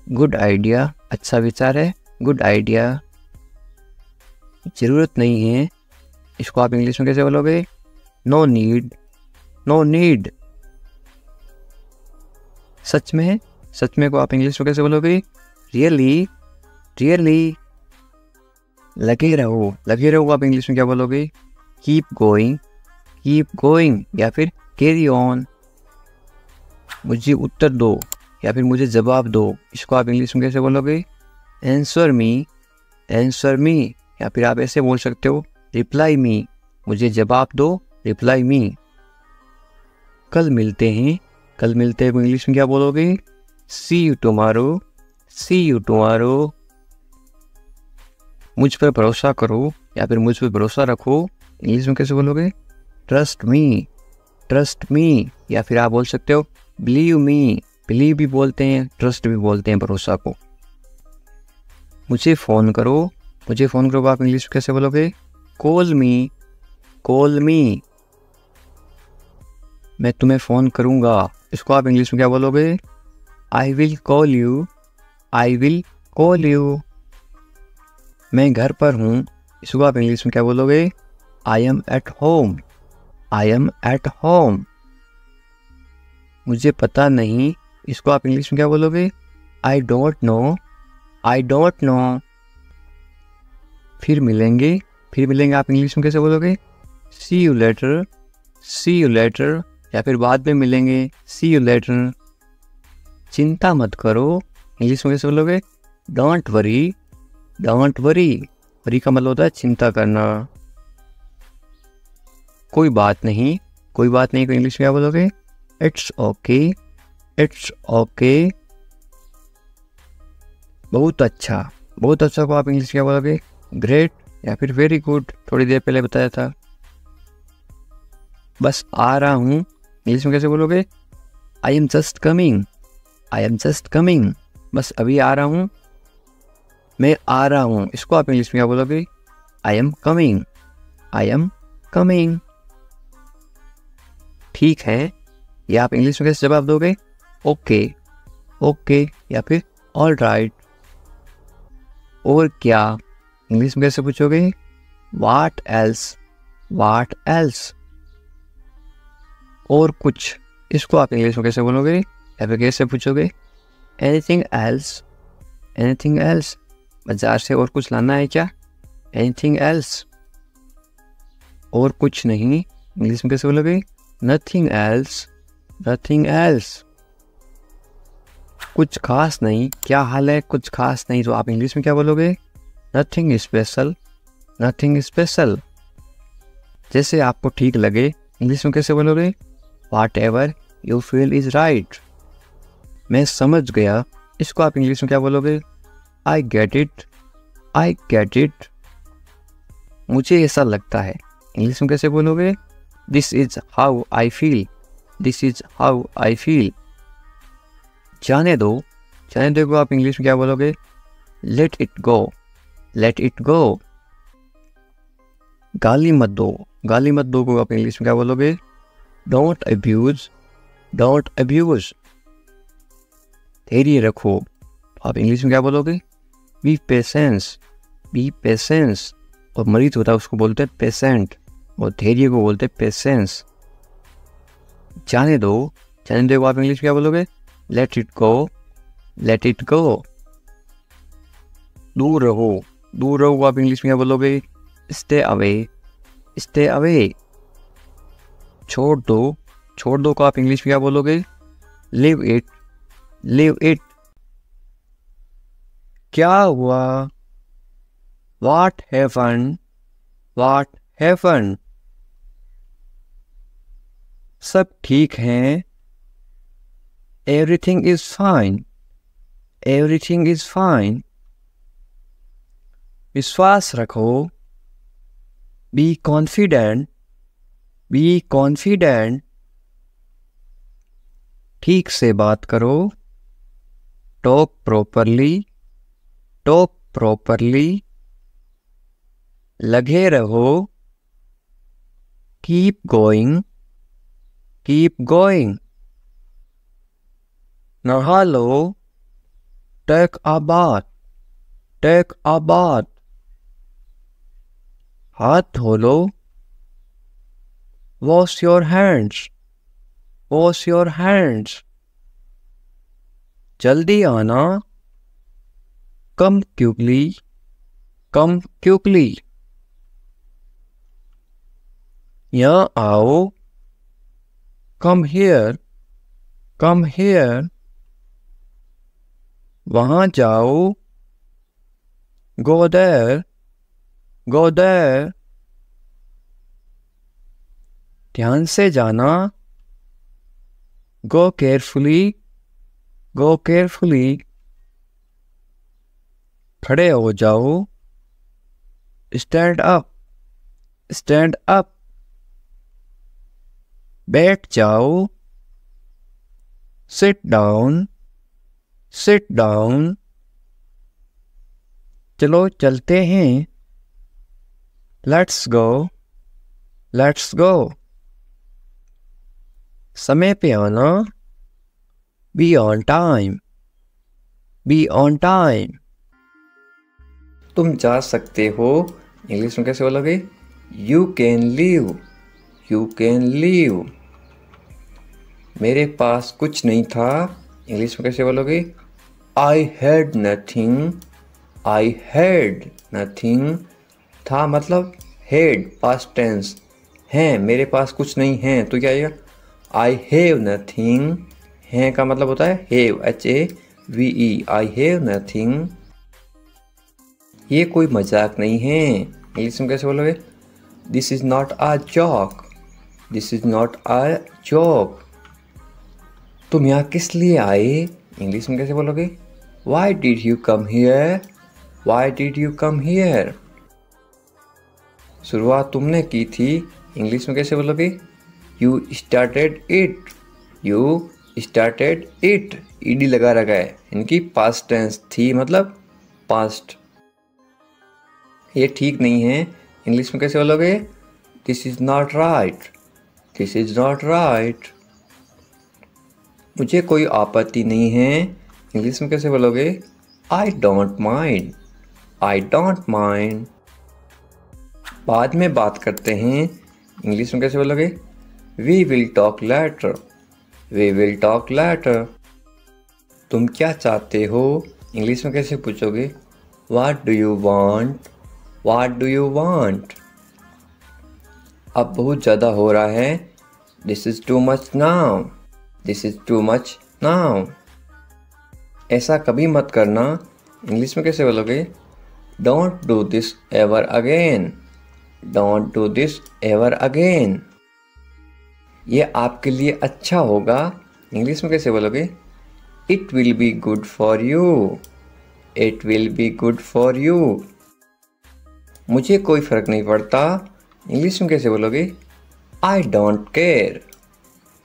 S2: good idea. अच्छा विचार है, गुड आइडिया। ज़रूरत नहीं है, इसको आप इंग्लिश में कैसे बोलोगे? No need, no need. सच में, सच में को आप इंग्लिश में कैसे बोलोगे? Really, really. लगे रहो, लगे रहो आप इंग्लिश में क्या बोलोगे? कीप गोइंग, कीप गोइंग या फिर कैरी ऑन। मुझे उत्तर दो या फिर मुझे जवाब दो, इसको आप इंग्लिश में कैसे बोलोगे? आंसर मी, आंसर मी या फिर आप ऐसे बोल सकते हो रिप्लाई मी, मुझे जवाब दो, रिप्लाई मी। कल मिलते हैं, कल मिलते हैं को इंग्लिश में क्या बोलोगे? See you tomorrow, see you tomorrow. मुझ पर भरोसा करो या फिर मुझ पर भरोसा रखो, इंग्लिश में कैसे बोलोगे? ट्रस्ट मी, ट्रस्ट मी या फिर आप बोल सकते हो बिलीव मी। बिलीव भी बोलते हैं, ट्रस्ट भी बोलते हैं भरोसा को। मुझे फ़ोन करो, मुझे फ़ोन करो आप इंग्लिश में कैसे बोलोगे? कॉल मी, कॉल मी। मैं तुम्हें फ़ोन करूँगा, इसको आप इंग्लिश में क्या बोलोगे? I will call you, I will call you. मैं घर पर हूँ, इसको आप इंग्लिश में क्या बोलोगे? I am at home, I am at home. मुझे पता नहीं, इसको आप इंग्लिश में क्या बोलोगे? I don't know, I don't know. फिर मिलेंगे, फिर मिलेंगे आप इंग्लिश में कैसे बोलोगे? See you later, see you later या फिर बाद में मिलेंगे, सी यू लेटर। चिंता मत करो, इंग्लिश में कैसे बोलोगे? Don't worry, don't worry. Worry का मतलब होता है चिंता करना। कोई बात नहीं, कोई बात नहीं को इंग्लिश में क्या बोलोगे? It's okay, it's okay. बहुत अच्छा, बहुत अच्छा को आप इंग्लिश में क्या बोलोगे? ग्रेट या फिर वेरी गुड, थोड़ी देर पहले बताया था। बस आ रहा हूँ, इंग्लिश में कैसे बोलोगे? I am just coming, I am just coming. बस अभी आ रहा हूँ, मैं आ रहा हूँ, इसको आप इंग्लिश में क्या बोलोगे? I am coming, I am coming. ठीक है, या आप इंग्लिश में कैसे जवाब दोगे? ओके, ओके या फिर ऑल राइट। और क्या, इंग्लिश में कैसे पूछोगे? What else, what else. और कुछ, इसको आप इंग्लिश में कैसे बोलोगे या फिर कैसे पूछोगे? Anything else, anything else. बाजार से और कुछ लाना है क्या? Anything else. और कुछ नहीं, इंग्लिश में कैसे बोलोगे? Nothing else, nothing else. कुछ खास नहीं, क्या हाल है? कुछ खास नहीं, तो आप इंग्लिश में क्या बोलोगे? Nothing special, nothing special. जैसे आपको ठीक लगे, इंग्लिश में कैसे बोलोगे? What ever you feel is right. मैं समझ गया, इसको आप इंग्लिश में क्या बोलोगे? I get it, I get it. मुझे ऐसा लगता है, इंग्लिश में कैसे बोलोगे? This is how I feel, this is how I feel. जाने दो, जाने दो को आप इंग्लिश में क्या बोलोगे? Let it go, let it go. गाली मत दो, गाली मत दो को आप इंग्लिश में क्या बोलोगे? Don't abuse, don't abuse. धैर्य रखो, आप इंग्लिश में क्या बोलोगे? B patience, B patience. और मरीज होता है उसको बोलते हैं पेशेंट, और धैर्य को बोलते हैं पेशेंस। जाने दो, जाने दो आप इंग्लिश में क्या बोलोगे? Let it go, let it go. दूर रहो, दूर रहो आप इंग्लिश में क्या बोलोगे? Stay away, stay away. छोड़ दो, छोड़ दो को आप इंग्लिश में क्या बोलोगे? Live it, live it. क्या हुआ? What happened, what happened. सब ठीक है, everything is fine, everything is fine. विश्वास रखो, बी कॉन्फिडेंट, बी कॉन्फिडेंट। ठीक से बात करो, टॉक प्रॉपरली, टॉक प्रॉपरली। लगे रहो, कीप गोइंग, कीप गोइंग। नहा लो, take a bath, take a bath. हाथ धो लो, wash your hands, wash your hands. जल्दी आना, कम क्विकली, कम क्विकली। यहाँ आओ, कम हियर, कम हियर। वहाँ जाओ, गो देयर, गो देयर। ध्यान से जाना, गो केयरफुली, गो केयरफुली। खड़े हो जाओ, स्टैंड अप, स्टैंड अप। बैठ जाओ, सिट डाउन, सिट डाउन। चलो चलते हैं, लेट्स गो, लेट्स गो। समय पे आना, be on time, be on time. तुम जा सकते हो, इंग्लिश में कैसे बोलोगे? You can leave, you can leave. मेरे पास कुछ नहीं था, इंग्लिश में कैसे बोलोगे? I had nothing, I had nothing. था मतलब हैड पास्ट टेंस, है मेरे पास कुछ नहीं है तो क्या आएगा? I have nothing. है का मतलब होता है have, HAVE, I have nothing. ये कोई मजाक नहीं है, इंग्लिश में कैसे बोलोगे? This is not a joke, this is not a joke. तुम यहाँ किस लिए आए, इंग्लिश में कैसे बोलोगे? Why did you come here, why did you come here. शुरुआत तुमने की थी, इंग्लिश में कैसे बोलोगे? You started it, you started it. ED लगा रखा है, इनकी पास्ट टेंस थी मतलब पास्ट। ये ठीक नहीं है, इंग्लिश में कैसे बोलोगे? This is not right, this is not right. मुझे कोई आपत्ति नहीं है, इंग्लिश में कैसे बोलोगे? I don't mind, I don't mind. बाद में बात करते हैं, इंग्लिश में कैसे बोलोगे? We will talk later, we will talk later. तुम क्या चाहते हो, इंग्लिश में कैसे पूछोगे? What do you want, what do you want. अब बहुत ज़्यादा हो रहा है, this is too much now, this is too much now. ऐसा कभी मत करना, इंग्लिश में कैसे बोलोगे? Don't do this ever again, don't do this ever again. ये आपके लिए अच्छा होगा, इंग्लिश में कैसे बोलोगे? It will be good for you, it will be good for you. मुझे कोई फर्क नहीं पड़ता, इंग्लिश में कैसे बोलोगे? I don't care,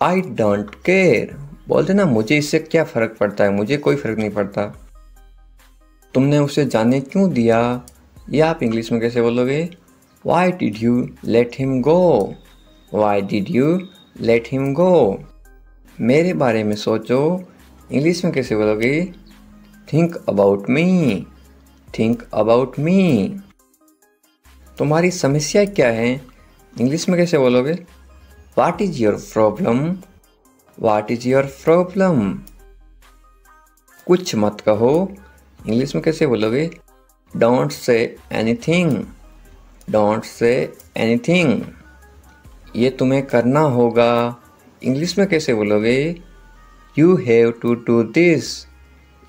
S2: I don't care. बोलते ना मुझे इससे क्या फ़र्क पड़ता है, मुझे कोई फ़र्क नहीं पड़ता। तुमने उसे जाने क्यों दिया, ये आप इंग्लिश में कैसे बोलोगे? Why did you let him go, why did you let him go. मेरे बारे में सोचो, इंग्लिश में कैसे बोलोगे? Think about me, think about मी। तुम्हारी समस्या क्या है, इंग्लिश में कैसे बोलोगे? What is your problem, what is your problem. कुछ मत कहो, इंग्लिश में कैसे बोलोगे? Don't say anything, don't say anything. ये तुम्हें करना होगा, इंग्लिश में कैसे बोलोगे? You have to do this,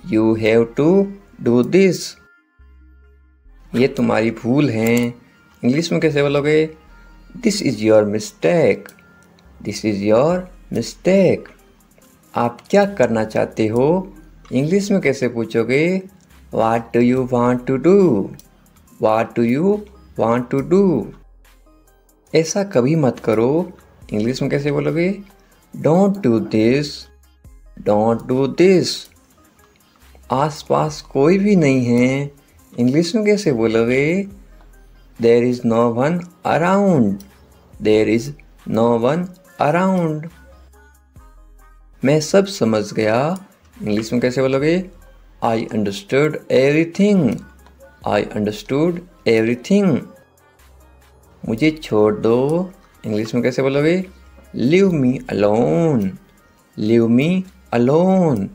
S2: you have to do this. ये तुम्हारी भूल है, इंग्लिश में कैसे बोलोगे? This is your mistake, this is your mistake. आप क्या करना चाहते हो, इंग्लिश में कैसे पूछोगे? What do you want to do, what do you want to do. ऐसा कभी मत करो, इंग्लिश में कैसे बोलोगे? Don't do this, don't do this. आस पास कोई भी नहीं है, इंग्लिश में कैसे बोलोगे?
S1: There is no one around, there is no one around. मैं सब समझ गया, इंग्लिश में कैसे बोलोगे? I understood everything, I understood everything. मुझे छोड़ दो, इंग्लिश में कैसे बोलोगे? Leave me alone, leave me alone,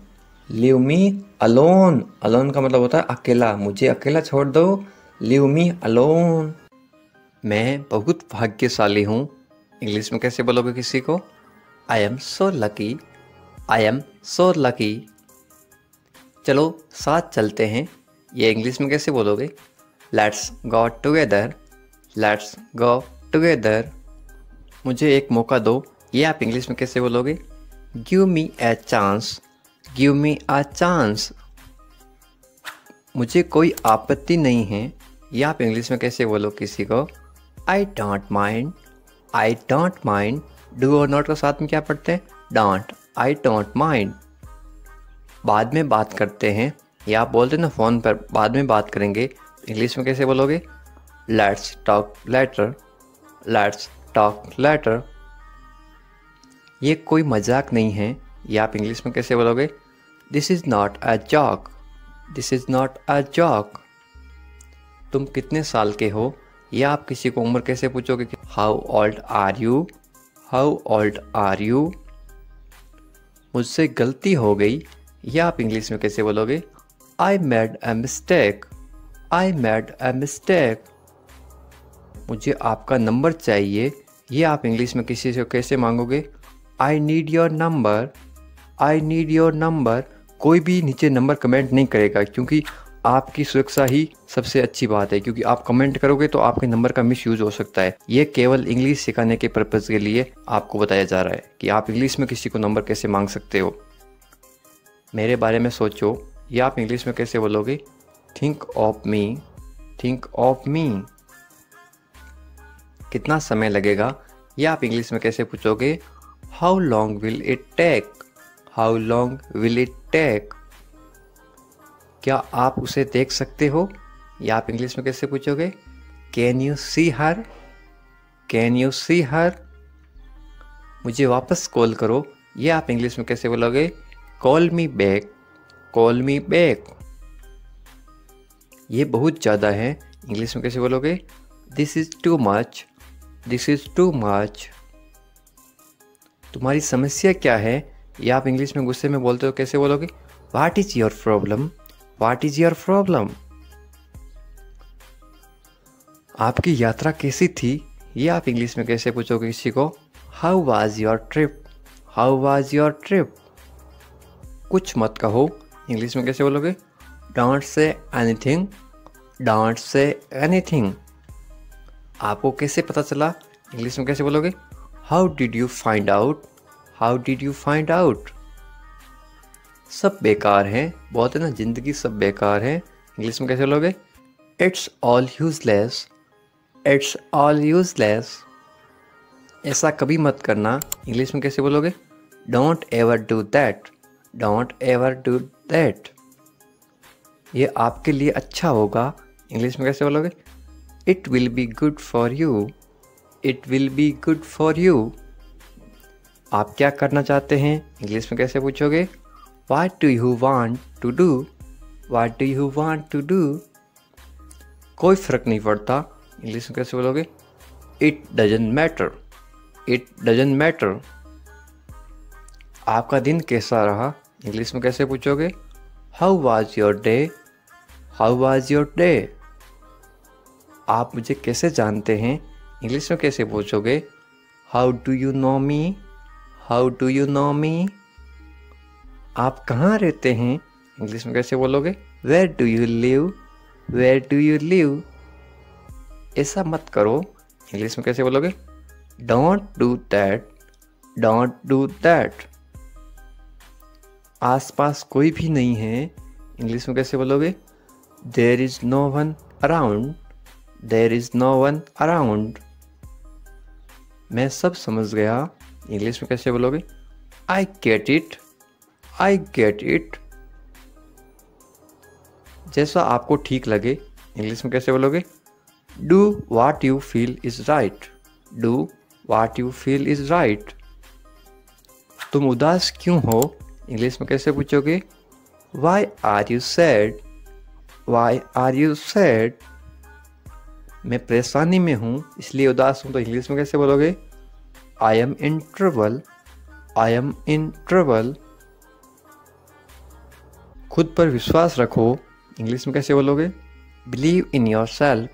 S1: leave me alone. Alone का मतलब होता है अकेला, मुझे अकेला छोड़ दो, लीव मी अलोन। मैं बहुत भाग्यशाली हूँ, इंग्लिश में कैसे बोलोगे किसी को? I am so lucky, I am so lucky. चलो साथ चलते हैं, ये इंग्लिश में कैसे बोलोगे? Let's go together, let's go together. मुझे एक मौका दो, ये आप इंग्लिश में कैसे बोलोगे? Give me a chance, give me a chance. मुझे कोई आपत्ति नहीं है, ये आप इंग्लिश में कैसे बोलो किसी को? आई don't mind, I don't mind. Do और नॉट को साथ में क्या पढ़ते हैं? Don't, I don't mind. बाद में बात करते हैं, या आप बोलते ना फ़ोन पर बाद में बात करेंगे, इंग्लिश में कैसे बोलोगे? Let's talk later, let's talk later. ये कोई मजाक नहीं है, ये आप इंग्लिश में कैसे बोलोगे? This is not a joke, this is not a joke. तुम कितने साल के हो, या आप किसी को उम्र कैसे पूछोगे? How old are you, how old are you. मुझसे गलती हो गई, या आप इंग्लिश में कैसे बोलोगे? I made a mistake, I made a mistake. मुझे आपका नंबर चाहिए, ये आप इंग्लिश में किसी से कैसे मांगोगे? I need your number, I need your number. कोई भी नीचे नंबर कमेंट नहीं करेगा, क्योंकि आपकी सुरक्षा ही सबसे अच्छी बात है, क्योंकि आप कमेंट करोगे तो आपके नंबर का मिसयूज हो सकता है। ये केवल इंग्लिश सिखाने के पर्पज़ के लिए आपको बताया जा रहा है कि आप इंग्लिश में किसी को नंबर कैसे मांग सकते हो। मेरे बारे में सोचो, ये आप इंग्लिश में कैसे बोलोगे? Think of me, think of me. कितना समय लगेगा, ये आप इंग्लिश में कैसे पूछोगे? How long will it take, how long will it take. क्या आप उसे देख सकते हो, या आप इंग्लिश में कैसे पूछोगे? Can you see her, can you see her. मुझे वापस कॉल करो, ये आप इंग्लिश में कैसे बोलोगे? Call me back, call me back. ये बहुत ज़्यादा है, इंग्लिश में कैसे बोलोगे? This is too much, this is too much. तुम्हारी समस्या क्या है, या आप इंग्लिश में गुस्से में बोलते हो कैसे बोलोगे? What is your problem, what is your problem. आपकी यात्रा कैसी थी, ये आप इंग्लिश में कैसे पूछोगे किसी को? How was your trip, how was your trip. कुछ मत कहो, इंग्लिश में कैसे बोलोगे? Don't say anything, don't say anything. आपको कैसे पता चला, इंग्लिश में कैसे बोलोगे? How did you find out, how did you find out. सब बेकार हैं, बोलते ना ज़िंदगी सब बेकार है, इंग्लिश में कैसे बोलोगे? It's all useless, it's all useless. ऐसा कभी मत करना, इंग्लिश में कैसे बोलोगे? Don't ever do that, don't ever do that. ये आपके लिए अच्छा होगा, इंग्लिश में कैसे बोलोगे? It will be good for you, it will be good for you. आप क्या करना चाहते हैं, इंग्लिश में कैसे पूछोगे? What do you want to do, what do you want to do। कोई फ़र्क नहीं पड़ता, इंग्लिश में कैसे बोलोगे? It doesn't matter, it doesn't matter। आपका दिन कैसा रहा, इंग्लिश में कैसे पूछोगे? How was your day, how was your day। आप मुझे कैसे जानते हैं, इंग्लिश में कैसे पूछोगे? How do you know me, how do you know me। आप कहाँ रहते हैं, इंग्लिश में कैसे बोलोगे? Where do you live, where do you live। ऐसा मत करो, इंग्लिश में कैसे बोलोगे? Don't do that, don't do that। आसपास कोई भी नहीं है, इंग्लिश में कैसे बोलोगे? There is no one around, there is no one around। मैं सब समझ गया, इंग्लिश में कैसे बोलोगे? I get it, I get it। जैसा आपको ठीक लगे, इंग्लिश में कैसे बोलोगे?
S2: Do what you feel is right, do what you feel is right. तुम उदास क्यों हो, इंग्लिश में कैसे पूछोगे? Why are you sad, why are you sad. मैं परेशानी में हूँ इसलिए उदास हूँ, तो इंग्लिश में कैसे बोलोगे? I M in trouble, I am in trouble. खुद पर विश्वास रखो, इंग्लिश में कैसे बोलोगे? Believe in your self,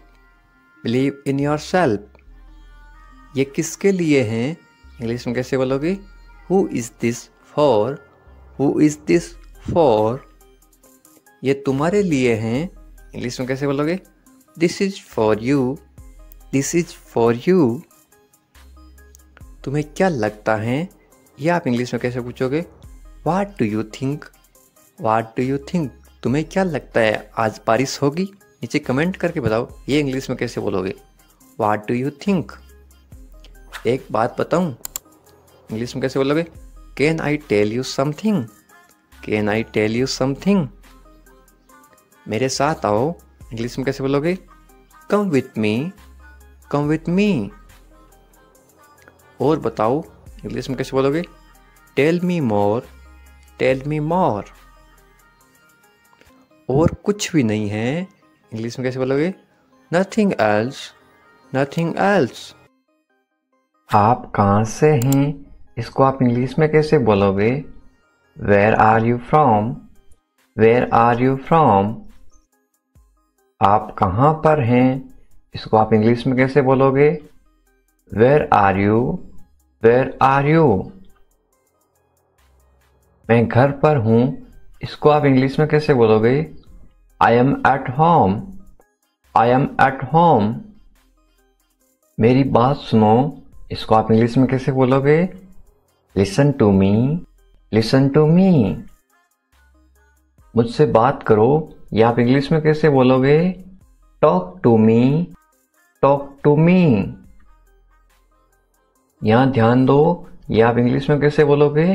S2: believe in your self. ये किसके लिए हैं, इंग्लिश में कैसे बोलोगे? Who is this for, who is this for. ये तुम्हारे लिए हैं, इंग्लिश में कैसे बोलोगे? This is for you, this is for you. तुम्हें क्या लगता है, ये आप इंग्लिश में कैसे पूछोगे? वाट do you think, watt do you think. तुम्हें क्या लगता है आज बारिश होगी? नीचे कमेंट करके बताओ, ये इंग्लिश में कैसे बोलोगे? What do you think. एक बात बताऊं, इंग्लिश में कैसे बोलोगे? Can I tell you something, can I tell you something. मेरे साथ आओ, इंग्लिश में कैसे बोलोगे? Come with me, come with me. और बताओ, इंग्लिश में कैसे बोलोगे? Tell me more, tell me more. और कुछ भी नहीं है, इंग्लिश में कैसे बोलोगे? Nothing else, nothing else. आप कहाँ से हैं, इसको आप इंग्लिश में कैसे बोलोगे? Where are you from, where are you from. आप कहाँ पर हैं, इसको आप इंग्लिश में कैसे बोलोगे? Where are you, where are you. मैं घर पर हूँ, इसको आप इंग्लिश में कैसे बोलोगे? I am at home, I am at home. मेरी बात सुनो, इसको आप इंग्लिश में कैसे बोलोगे? Listen to me, listen to me. मुझसे बात करो, ये आप इंग्लिश में कैसे बोलोगे? Talk to me, talk to me. यहां ध्यान दो, ये आप इंग्लिश में कैसे बोलोगे?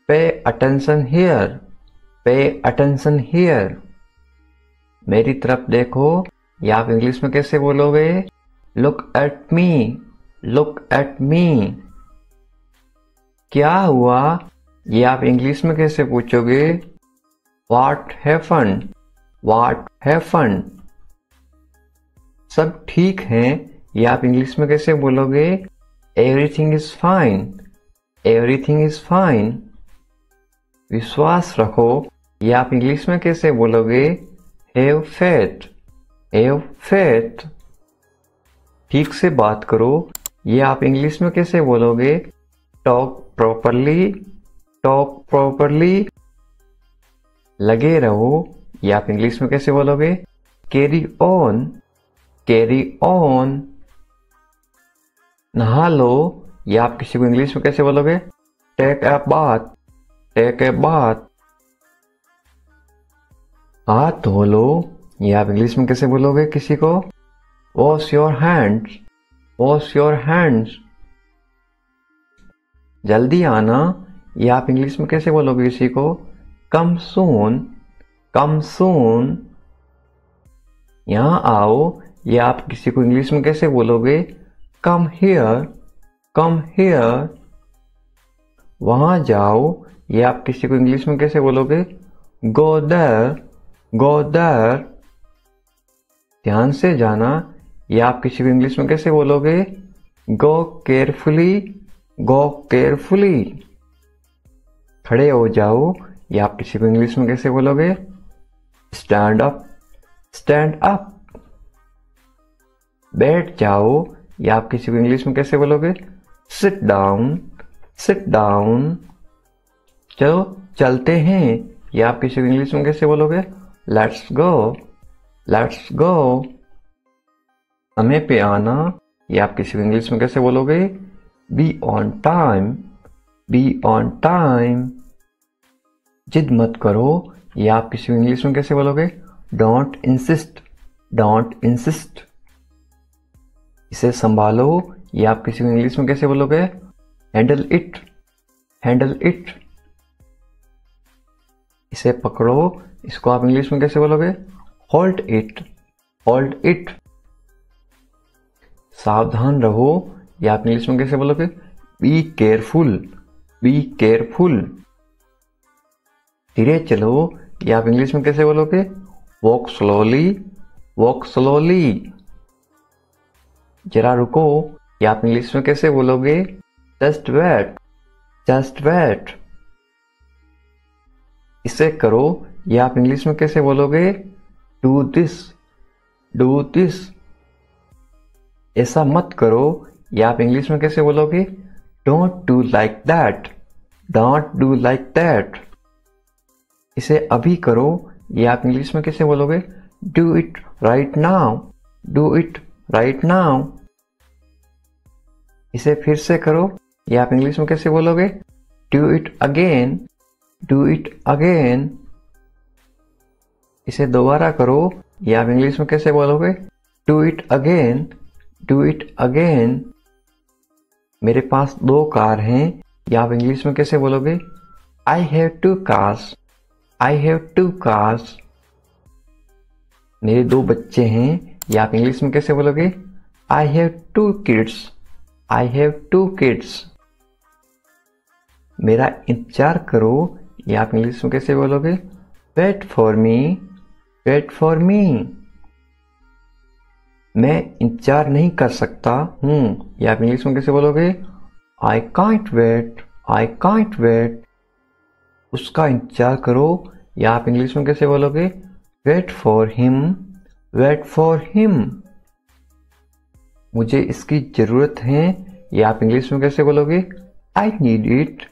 S2: Pay attention here, pay attention here. मेरी तरफ देखो, ये आप इंग्लिश में कैसे बोलोगे? Look at me, look at me. क्या हुआ, ये आप इंग्लिश में कैसे पूछोगे? What happened, what happened. सब ठीक है, ये आप इंग्लिश में कैसे बोलोगे? Everything is fine, everything is fine. विश्वास रखो, ये आप इंग्लिश में कैसे बोलोगे? Have faith, have faith. ठीक से बात करो, ये आप इंग्लिश में कैसे बोलोगे? Talk properly, talk properly. लगे रहो, ये आप इंग्लिश में कैसे बोलोगे? Carry on, carry on. नहा लो, ये आप किसी को इंग्लिश में कैसे बोलोगे? Take a bath, take a bath. हाथ धो लो, ये आप इंग्लिश में कैसे बोलोगे किसी को? Wash your hands, wash your hands. जल्दी आना, ये आप इंग्लिश में कैसे बोलोगे किसी को? कम सून, कम सून। यहां आओ, ये आप किसी को इंग्लिश में कैसे बोलोगे? Come here, come here. वहां जाओ, ये आप किसी को इंग्लिश में कैसे बोलोगे? Go there, go there. ध्यान से जाना, ये आप किसी को इंग्लिश में कैसे बोलोगे? गो केयरफुली, गो केयरफुली। खड़े हो जाओ, ये आप किसी को इंग्लिश में कैसे बोलोगे? Stand up, stand up. बैठ जाओ, ये आप किसी को इंग्लिश में कैसे बोलोगे? Sit down, sit down. चलो चलते हैं, ये आप किसी को इंग्लिश में कैसे बोलोगे? Let's go, let's go. समय पे आना, ये आप किसी को इंग्लिश में कैसे बोलोगे? Be on time, be on time. जिद मत करो, ये आप किसी को इंग्लिश में कैसे बोलोगे? Don't insist, don't insist. इसे संभालो, ये आप किसी को इंग्लिश में कैसे बोलोगे? Handle it, handle it. इसे पकड़ो, इसको आप इंग्लिश में कैसे बोलोगे? Hold it, hold it. सावधान रहो, या आप इंग्लिश में कैसे बोलोगे? Be careful, be careful. धीरे चलो, या आप इंग्लिश में कैसे बोलोगे? Walk slowly, walk slowly. जरा रुको, या आप इंग्लिश में कैसे बोलोगे? Just wait, just wait. इसे करो, या आप इंग्लिश में कैसे बोलोगे? Do this, do this. ऐसा मत करो, या आप इंग्लिश में कैसे बोलोगे? Don't do like that, don't do like that. इसे अभी करो, या आप इंग्लिश में कैसे बोलोगे? Do it right now, do it right now. इसे फिर से करो, या आप इंग्लिश में कैसे बोलोगे? Do it again, do it again. इसे दोबारा करो, या आप इंग्लिश में कैसे बोलोगे? Do it again, do it again. मेरे पास 2 कार हैं, या आप इंग्लिश में कैसे बोलोगे? I have 2 cars, I have 2 cars. मेरे 2 बच्चे हैं, या आप इंग्लिश में कैसे बोलोगे? I have 2 kids, I have 2 kids. मेरा इंतजार करो, या आप इंग्लिश में कैसे बोलोगे? Wait for me, wait for me. मैं इंतजार नहीं कर सकता हूँ, या आप इंग्लिश में कैसे बोलोगे? I can't wait, I can't wait. उसका इंतजार करो, या आप इंग्लिश में कैसे बोलोगे? Wait for him, wait for him. मुझे इसकी जरूरत है, या आप इंग्लिश में कैसे बोलोगे? I need it,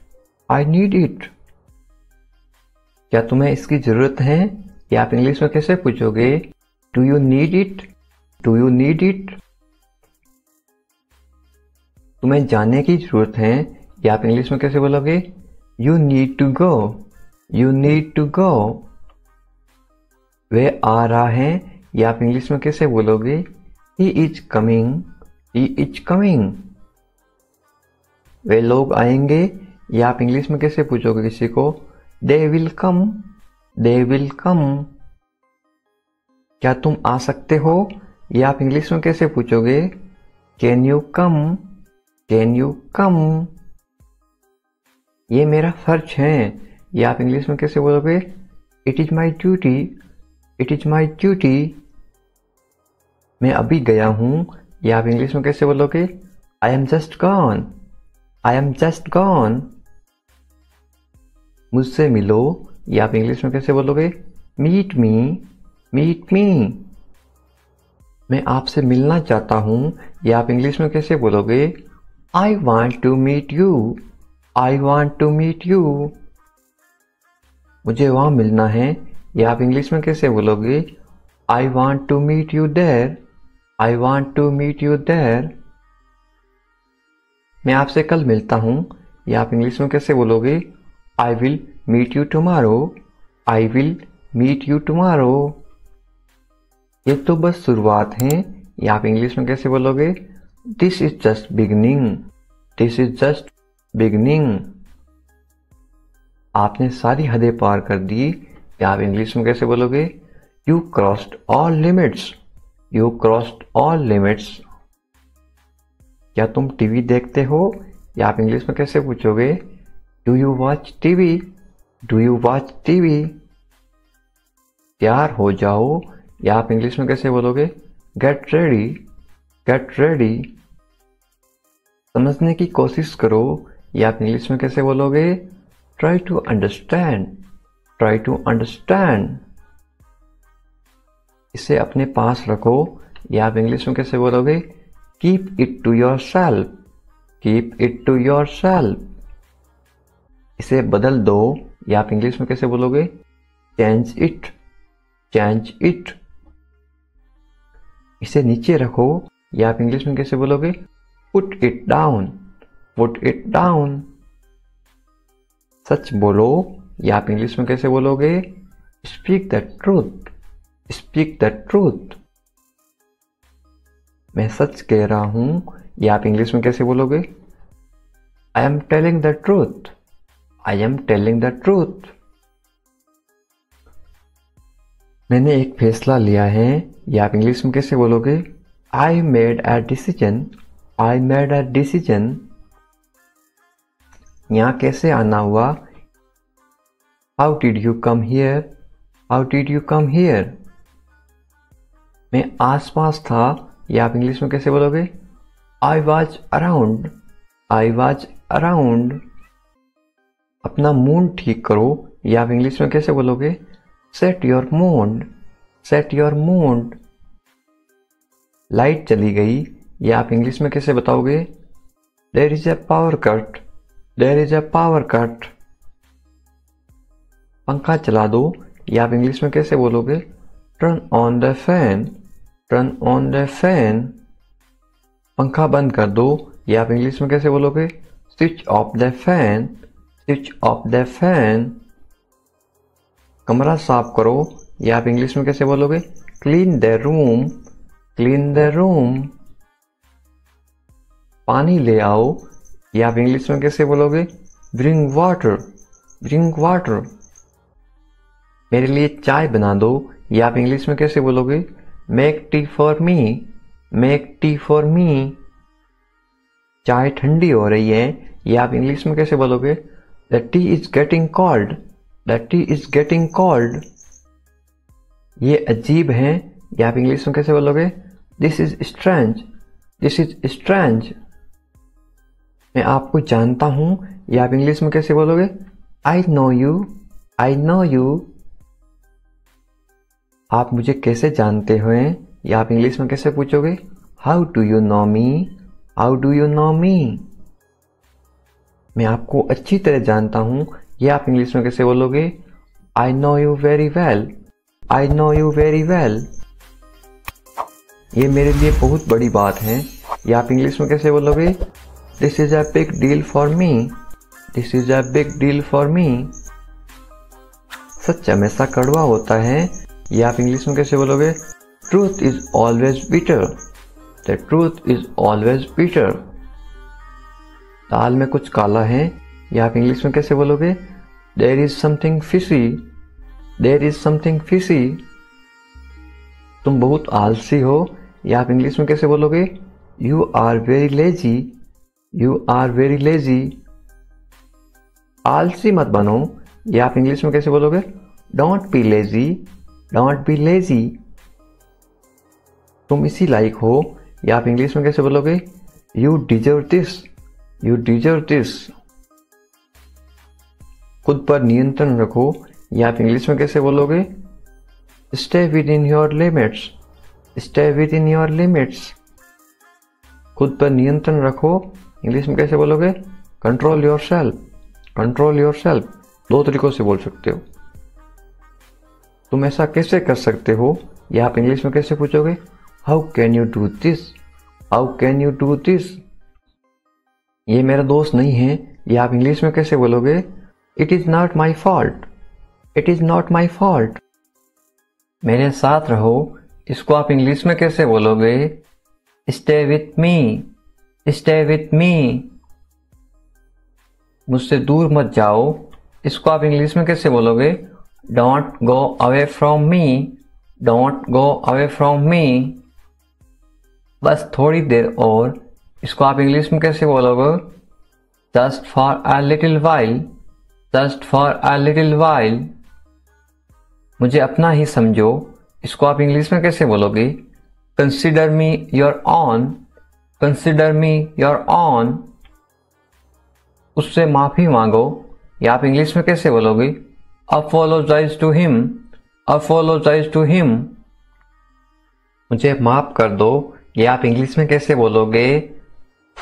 S2: I need it. क्या तुम्हें इसकी जरूरत है, या आप इंग्लिश में कैसे पूछोगे? Do you need it, do you need it. तुम्हें जाने की जरूरत है, या आप इंग्लिश में कैसे बोलोगे? You need to go, you need to go. वह आ रहा है, या आप इंग्लिश में कैसे बोलोगे? He is coming, he is coming. वे लोग आएंगे, या आप इंग्लिश में कैसे पूछोगे किसी को? They will come, they will come. क्या तुम आ सकते हो, या आप इंग्लिश में कैसे पूछोगे? Can you come, can you कम। ये मेरा फर्ज है, या आप इंग्लिश में कैसे बोलोगे? It is my duty, it is my duty. मैं अभी गया हूं, या आप इंग्लिश में कैसे बोलोगे? I am just gone, I am just gone. मुझसे मिलो, या आप इंग्लिश में कैसे बोलोगे? Meet me, meet me. मैं आपसे मिलना चाहता हूं, या आप इंग्लिश में कैसे बोलोगे? I want to meet you, I want to meet you. मुझे वहां मिलना है, या आप इंग्लिश में कैसे बोलोगे? I want to meet you there, I want to meet you there. मैं आपसे कल मिलता हूं, या आप इंग्लिश में कैसे बोलोगे? I will meet you tomorrow, I will meet you tomorrow. ये तो बस शुरुआत है, या आप इंग्लिश में कैसे बोलोगे? This is just beginning, this is just beginning. आपने सारी हदें पार कर दी, या आप इंग्लिश में कैसे बोलोगे? You crossed all limits, you crossed all limits. क्या तुम टीवी देखते हो, या आप इंग्लिश में कैसे पूछोगे? Do you watch TV, do you watch TV. तैयार हो जाओ, या आप इंग्लिश में कैसे बोलोगे? Get ready, get ready. समझने की कोशिश करो, या आप इंग्लिश में कैसे बोलोगे? Try to understand, try to understand. इसे अपने पास रखो, या आप इंग्लिश में कैसे बोलोगे? Keep it to yourself, keep it to yourself. इसे बदल दो, या आप इंग्लिश में कैसे बोलोगे? Change it, change it. इसे नीचे रखो, या आप इंग्लिश में कैसे बोलोगे? Put it down, put it down. सच बोलो, या आप इंग्लिश में कैसे बोलोगे? Speak the truth, speak the truth. मैं सच कह रहा हूं, या आप इंग्लिश में कैसे बोलोगे? I am telling the truth, I am telling the truth. मैंने एक फैसला लिया है, या आप इंग्लिश में कैसे बोलोगे? I made a decision. I made a decision. यहाँ कैसे आना हुआ? How did you come here? How did you come here? मैं आसपास था, या आप इंग्लिश में कैसे बोलोगे? I was around. I was around. अपना मूड ठीक करो, या आप इंग्लिश में कैसे बोलोगे? Set your mood. Set your mood. Light चली गई, या आप इंग्लिश में कैसे बताओगे? There is a power cut. There is a power cut. पंखा चला दो, या आप इंग्लिश में कैसे बोलोगे? Turn on the fan. Turn on the fan. पंखा बंद कर दो, या आप इंग्लिश में कैसे बोलोगे? Switch off the fan. Switch off the fan. कमरा साफ करो, या आप इंग्लिश में कैसे बोलोगे? Clean the room. Clean the room. पानी ले आओ, या आप इंग्लिश में कैसे बोलोगे? Bring water. Bring water. मेरे लिए चाय बना दो, या आप इंग्लिश में कैसे बोलोगे? Make tea for me. Make tea for me. चाय ठंडी हो रही है, या आप इंग्लिश में कैसे बोलोगे? The tea is getting cold. The tea is getting cold. ये अजीब है, या आप इंग्लिश में कैसे बोलोगे? This is strange. This is strange. मैं आपको जानता हूं, या आप इंग्लिश में कैसे बोलोगे? I know you. I know you. आप मुझे कैसे जानते हो, या आप इंग्लिश में कैसे पूछोगे? How do you know me? How do you know me? मैं आपको अच्छी तरह जानता हूं, या आप इंग्लिश में कैसे बोलोगे? I know you very well. I know you very well. ये मेरे लिए बहुत बड़ी बात है, या आप इंग्लिश में कैसे बोलोगे? This is a big deal for me. This is a big deal for me. सच हमेशा कड़वा होता है, या आप इंग्लिश में कैसे बोलोगे? Truth is always bitter. The truth is always bitter. दाल में कुछ काला है, या आप इंग्लिश में कैसे बोलोगे? There is something fishy. There is something fishy. तुम बहुत आलसी हो, या आप इंग्लिश में कैसे बोलोगे? You are very lazy. You are very lazy. आलसी मत बनो, या आप इंग्लिश में कैसे बोलोगे? Don't be lazy. Don't be lazy. तुम इसी लायक हो, या आप इंग्लिश में कैसे बोलोगे? You deserve this. You deserve this. खुद पर नियंत्रण रखो, या आप इंग्लिश में कैसे बोलोगे? Stay within your limits. Stay within your limits. खुद पर नियंत्रण रखो, इंग्लिश में कैसे बोलोगे? Control yourself. Control yourself. दो तरीकों से बोल सकते हो। तुम ऐसा कैसे कर सकते हो, या आप इंग्लिश में कैसे पूछोगे? How can you do this? How can you do this? ये मेरा दोस्त नहीं है, या आप इंग्लिश में कैसे बोलोगे? It is not my fault. It is not my fault. मेरे साथ रहो, इसको आप इंग्लिश में कैसे बोलोगे? Stay with me. Stay with me. मुझसे दूर मत जाओ, इसको आप इंग्लिश में कैसे बोलोगे? Don't go away from me. Don't go away from me. बस थोड़ी देर और, इसको आप इंग्लिश में कैसे बोलोगे? Just for a little while. Just for a little while. मुझे अपना ही समझो, इसको आप इंग्लिश में कैसे बोलोगे? Consider me your own. Consider me your own. उससे माफी मांगो, या आप इंग्लिश में कैसे बोलोगे? Apologize to him. Apologize to him. मुझे माफ कर दो, या आप इंग्लिश में कैसे बोलोगे?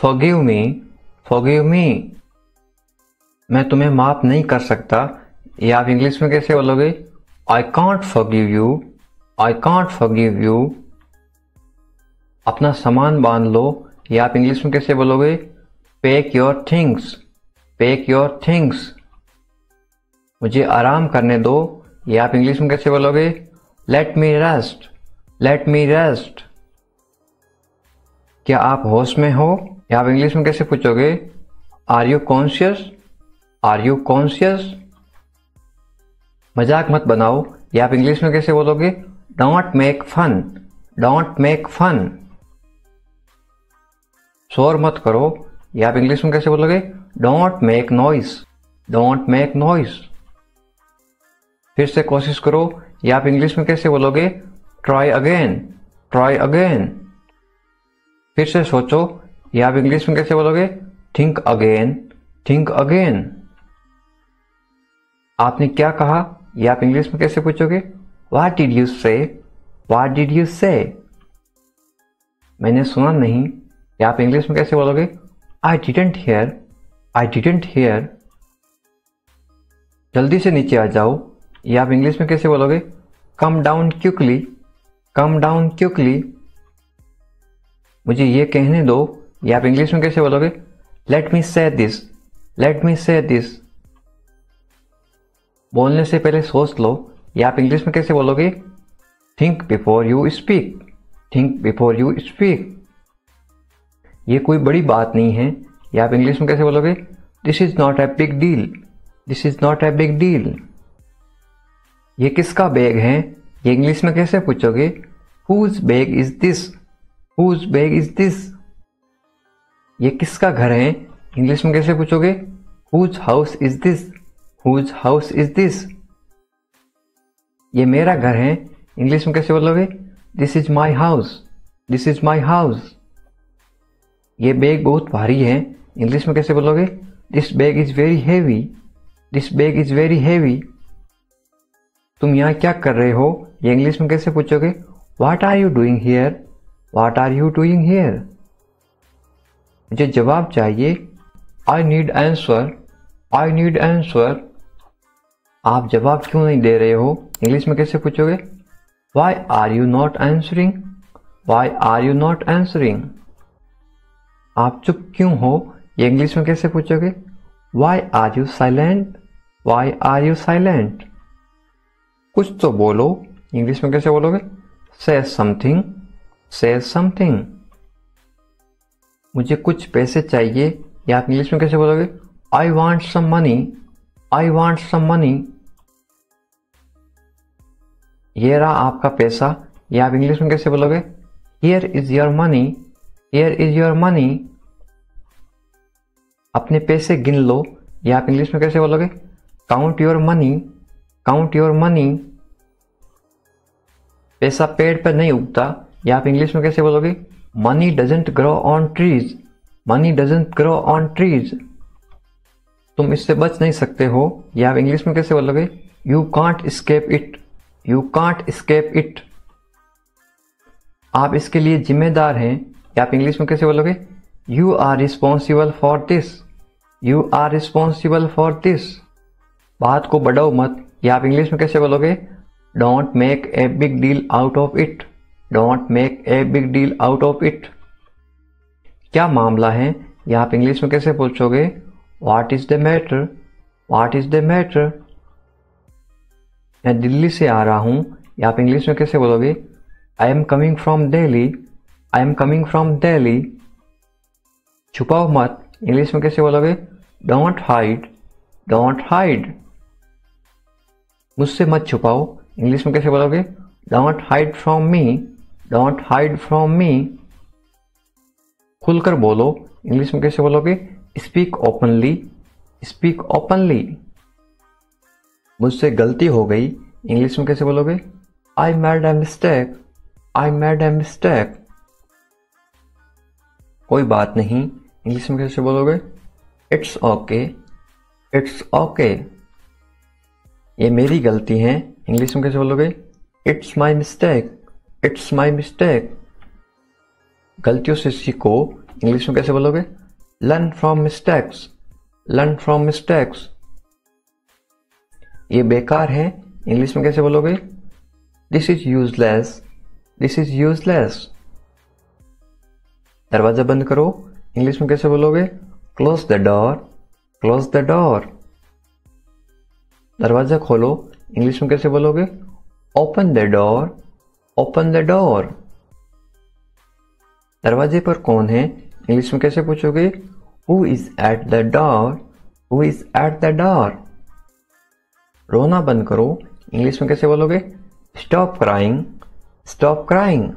S2: Forgive me. Forgive me. मैं तुम्हें माफ नहीं कर सकता, या आप इंग्लिश में कैसे बोलोगे? I can't forgive you. I can't forgive you. अपना सामान बांध लो, या आप इंग्लिश में कैसे बोलोगे? Pack your things. Pack your things. मुझे आराम करने दो, या आप इंग्लिश में कैसे बोलोगे? Let me rest. Let me rest. क्या आप होश में हो, या आप इंग्लिश में कैसे पूछोगे? Are you conscious? Are you conscious? मजाक मत बनाओ, या आप इंग्लिश में कैसे बोलोगे? Don't make fun. Don't make fun. शोर मत करो, ये आप इंग्लिश में कैसे बोलोगे? Don't make noise, don't make noise. फिर से कोशिश करो, ये आप इंग्लिश में कैसे बोलोगे? Try again, try again. फिर से सोचो, ये आप इंग्लिश में कैसे बोलोगे? Think again, think again. आपने क्या कहा, ये आप इंग्लिश में कैसे पूछोगे? व्हाट डिड यू से, व्हाट डिड यू से। मैंने सुना नहीं, ये आप इंग्लिश में कैसे बोलोगे? I didn't here, I didn't here. जल्दी से नीचे आ जाओ, ये आप इंग्लिश में कैसे बोलोगे? Come down quickly, come down quickly. मुझे ये कहने दो, ये आप इंग्लिश में कैसे बोलोगे? लेट मी से दिस, लेट मी से दिस। बोलने से पहले सोच लो, ये आप इंग्लिश में कैसे बोलोगे? Think before you speak, think before you speak. ये कोई बड़ी बात नहीं है, ये आप इंग्लिश में कैसे बोलोगे? This is not a big deal, this is not a big deal. ये किसका बैग है, ये इंग्लिश में कैसे पूछोगे? Whose bag is this, whose bag is this. ये किसका घर है, इंग्लिश में कैसे पूछोगे? Whose house is this, whose house is this. ये मेरा घर है, इंग्लिश में कैसे बोलोगे? This is my house, this is my house. ये बैग बहुत भारी है, इंग्लिश में कैसे बोलोगे? This bag is very heavy, this bag is very heavy. तुम यहाँ क्या कर रहे हो, ये इंग्लिश में कैसे पूछोगे? What are you doing here, what are you doing here. मुझे जवाब चाहिए, I need answer, I need answer. आप जवाब क्यों नहीं दे रहे हो, इंग्लिश में कैसे पूछोगे? Why are you not answering, why are you not answering. आप चुप क्यों हो, ये इंग्लिश में कैसे पूछोगे? Why are you silent, why are you silent. कुछ तो बोलो, इंग्लिश में कैसे बोलोगे? से समथिंग, से समथिंग। मुझे कुछ पैसे चाहिए, या आप इंग्लिश में कैसे बोलोगे? I want some money, I want some money. ये रहा आपका पैसा, या आप इंग्लिश में कैसे बोलोगे? Here is your money, here is your money. अपने पैसे गिन लो, या आप इंग्लिश में कैसे बोलोगे? Count your money, count your money. पैसा पेड़ पर नहीं उगता, या आप इंग्लिश में कैसे बोलोगे? Money doesn't grow on trees, money doesn't grow on trees. तुम इससे बच नहीं सकते हो, या आप इंग्लिश में कैसे बोलोगे? You can't escape it, you can't escape it. आप इसके लिए जिम्मेदार हैं, या आप इंग्लिश में कैसे बोलोगे? You are responsible for this, you are responsible for this. बात को बढ़ाओ मत, या आप इंग्लिश में कैसे बोलोगे? Don't make a big deal out of it, don't make a big deal out of it. क्या मामला है, या आप इंग्लिश में कैसे पूछोगे? What is the matter, what is the matter. मैं दिल्ली से आ रहा हूं, या आप इंग्लिश में कैसे बोलोगे? I am coming from Delhi, I am coming from Delhi. छुपाओ मत, इंग्लिश में कैसे बोलोगे? Don't hide, don't hide. मुझसे मत छुपाओ, इंग्लिश में कैसे बोलोगे? Don't hide from me, don't hide from me. खुलकर बोलो, इंग्लिश में कैसे बोलोगे? Speak openly, speak openly. मुझसे गलती हो गई, इंग्लिश में कैसे बोलोगे? I made a mistake, I made a mistake. कोई बात नहीं, इंग्लिश में कैसे बोलोगे? It's okay, it's okay. ये मेरी गलती है, इंग्लिश में कैसे बोलोगे? It's my mistake, it's my mistake. गलतियों से सीखो, इंग्लिश में कैसे बोलोगे? Learn from mistakes, learn from mistakes. ये बेकार है, इंग्लिश में कैसे बोलोगे? This is useless, this is useless. दरवाजा बंद करो, इंग्लिश में कैसे बोलोगे? Close the door, close the door. दरवाजा खोलो, इंग्लिश में कैसे बोलोगे? Open the door, open the door. दरवाजे पर कौन है, इंग्लिश में कैसे पूछोगे? Who is at the door, who is at the door. रोना बंद करो, इंग्लिश में कैसे बोलोगे? Stop crying, stop crying.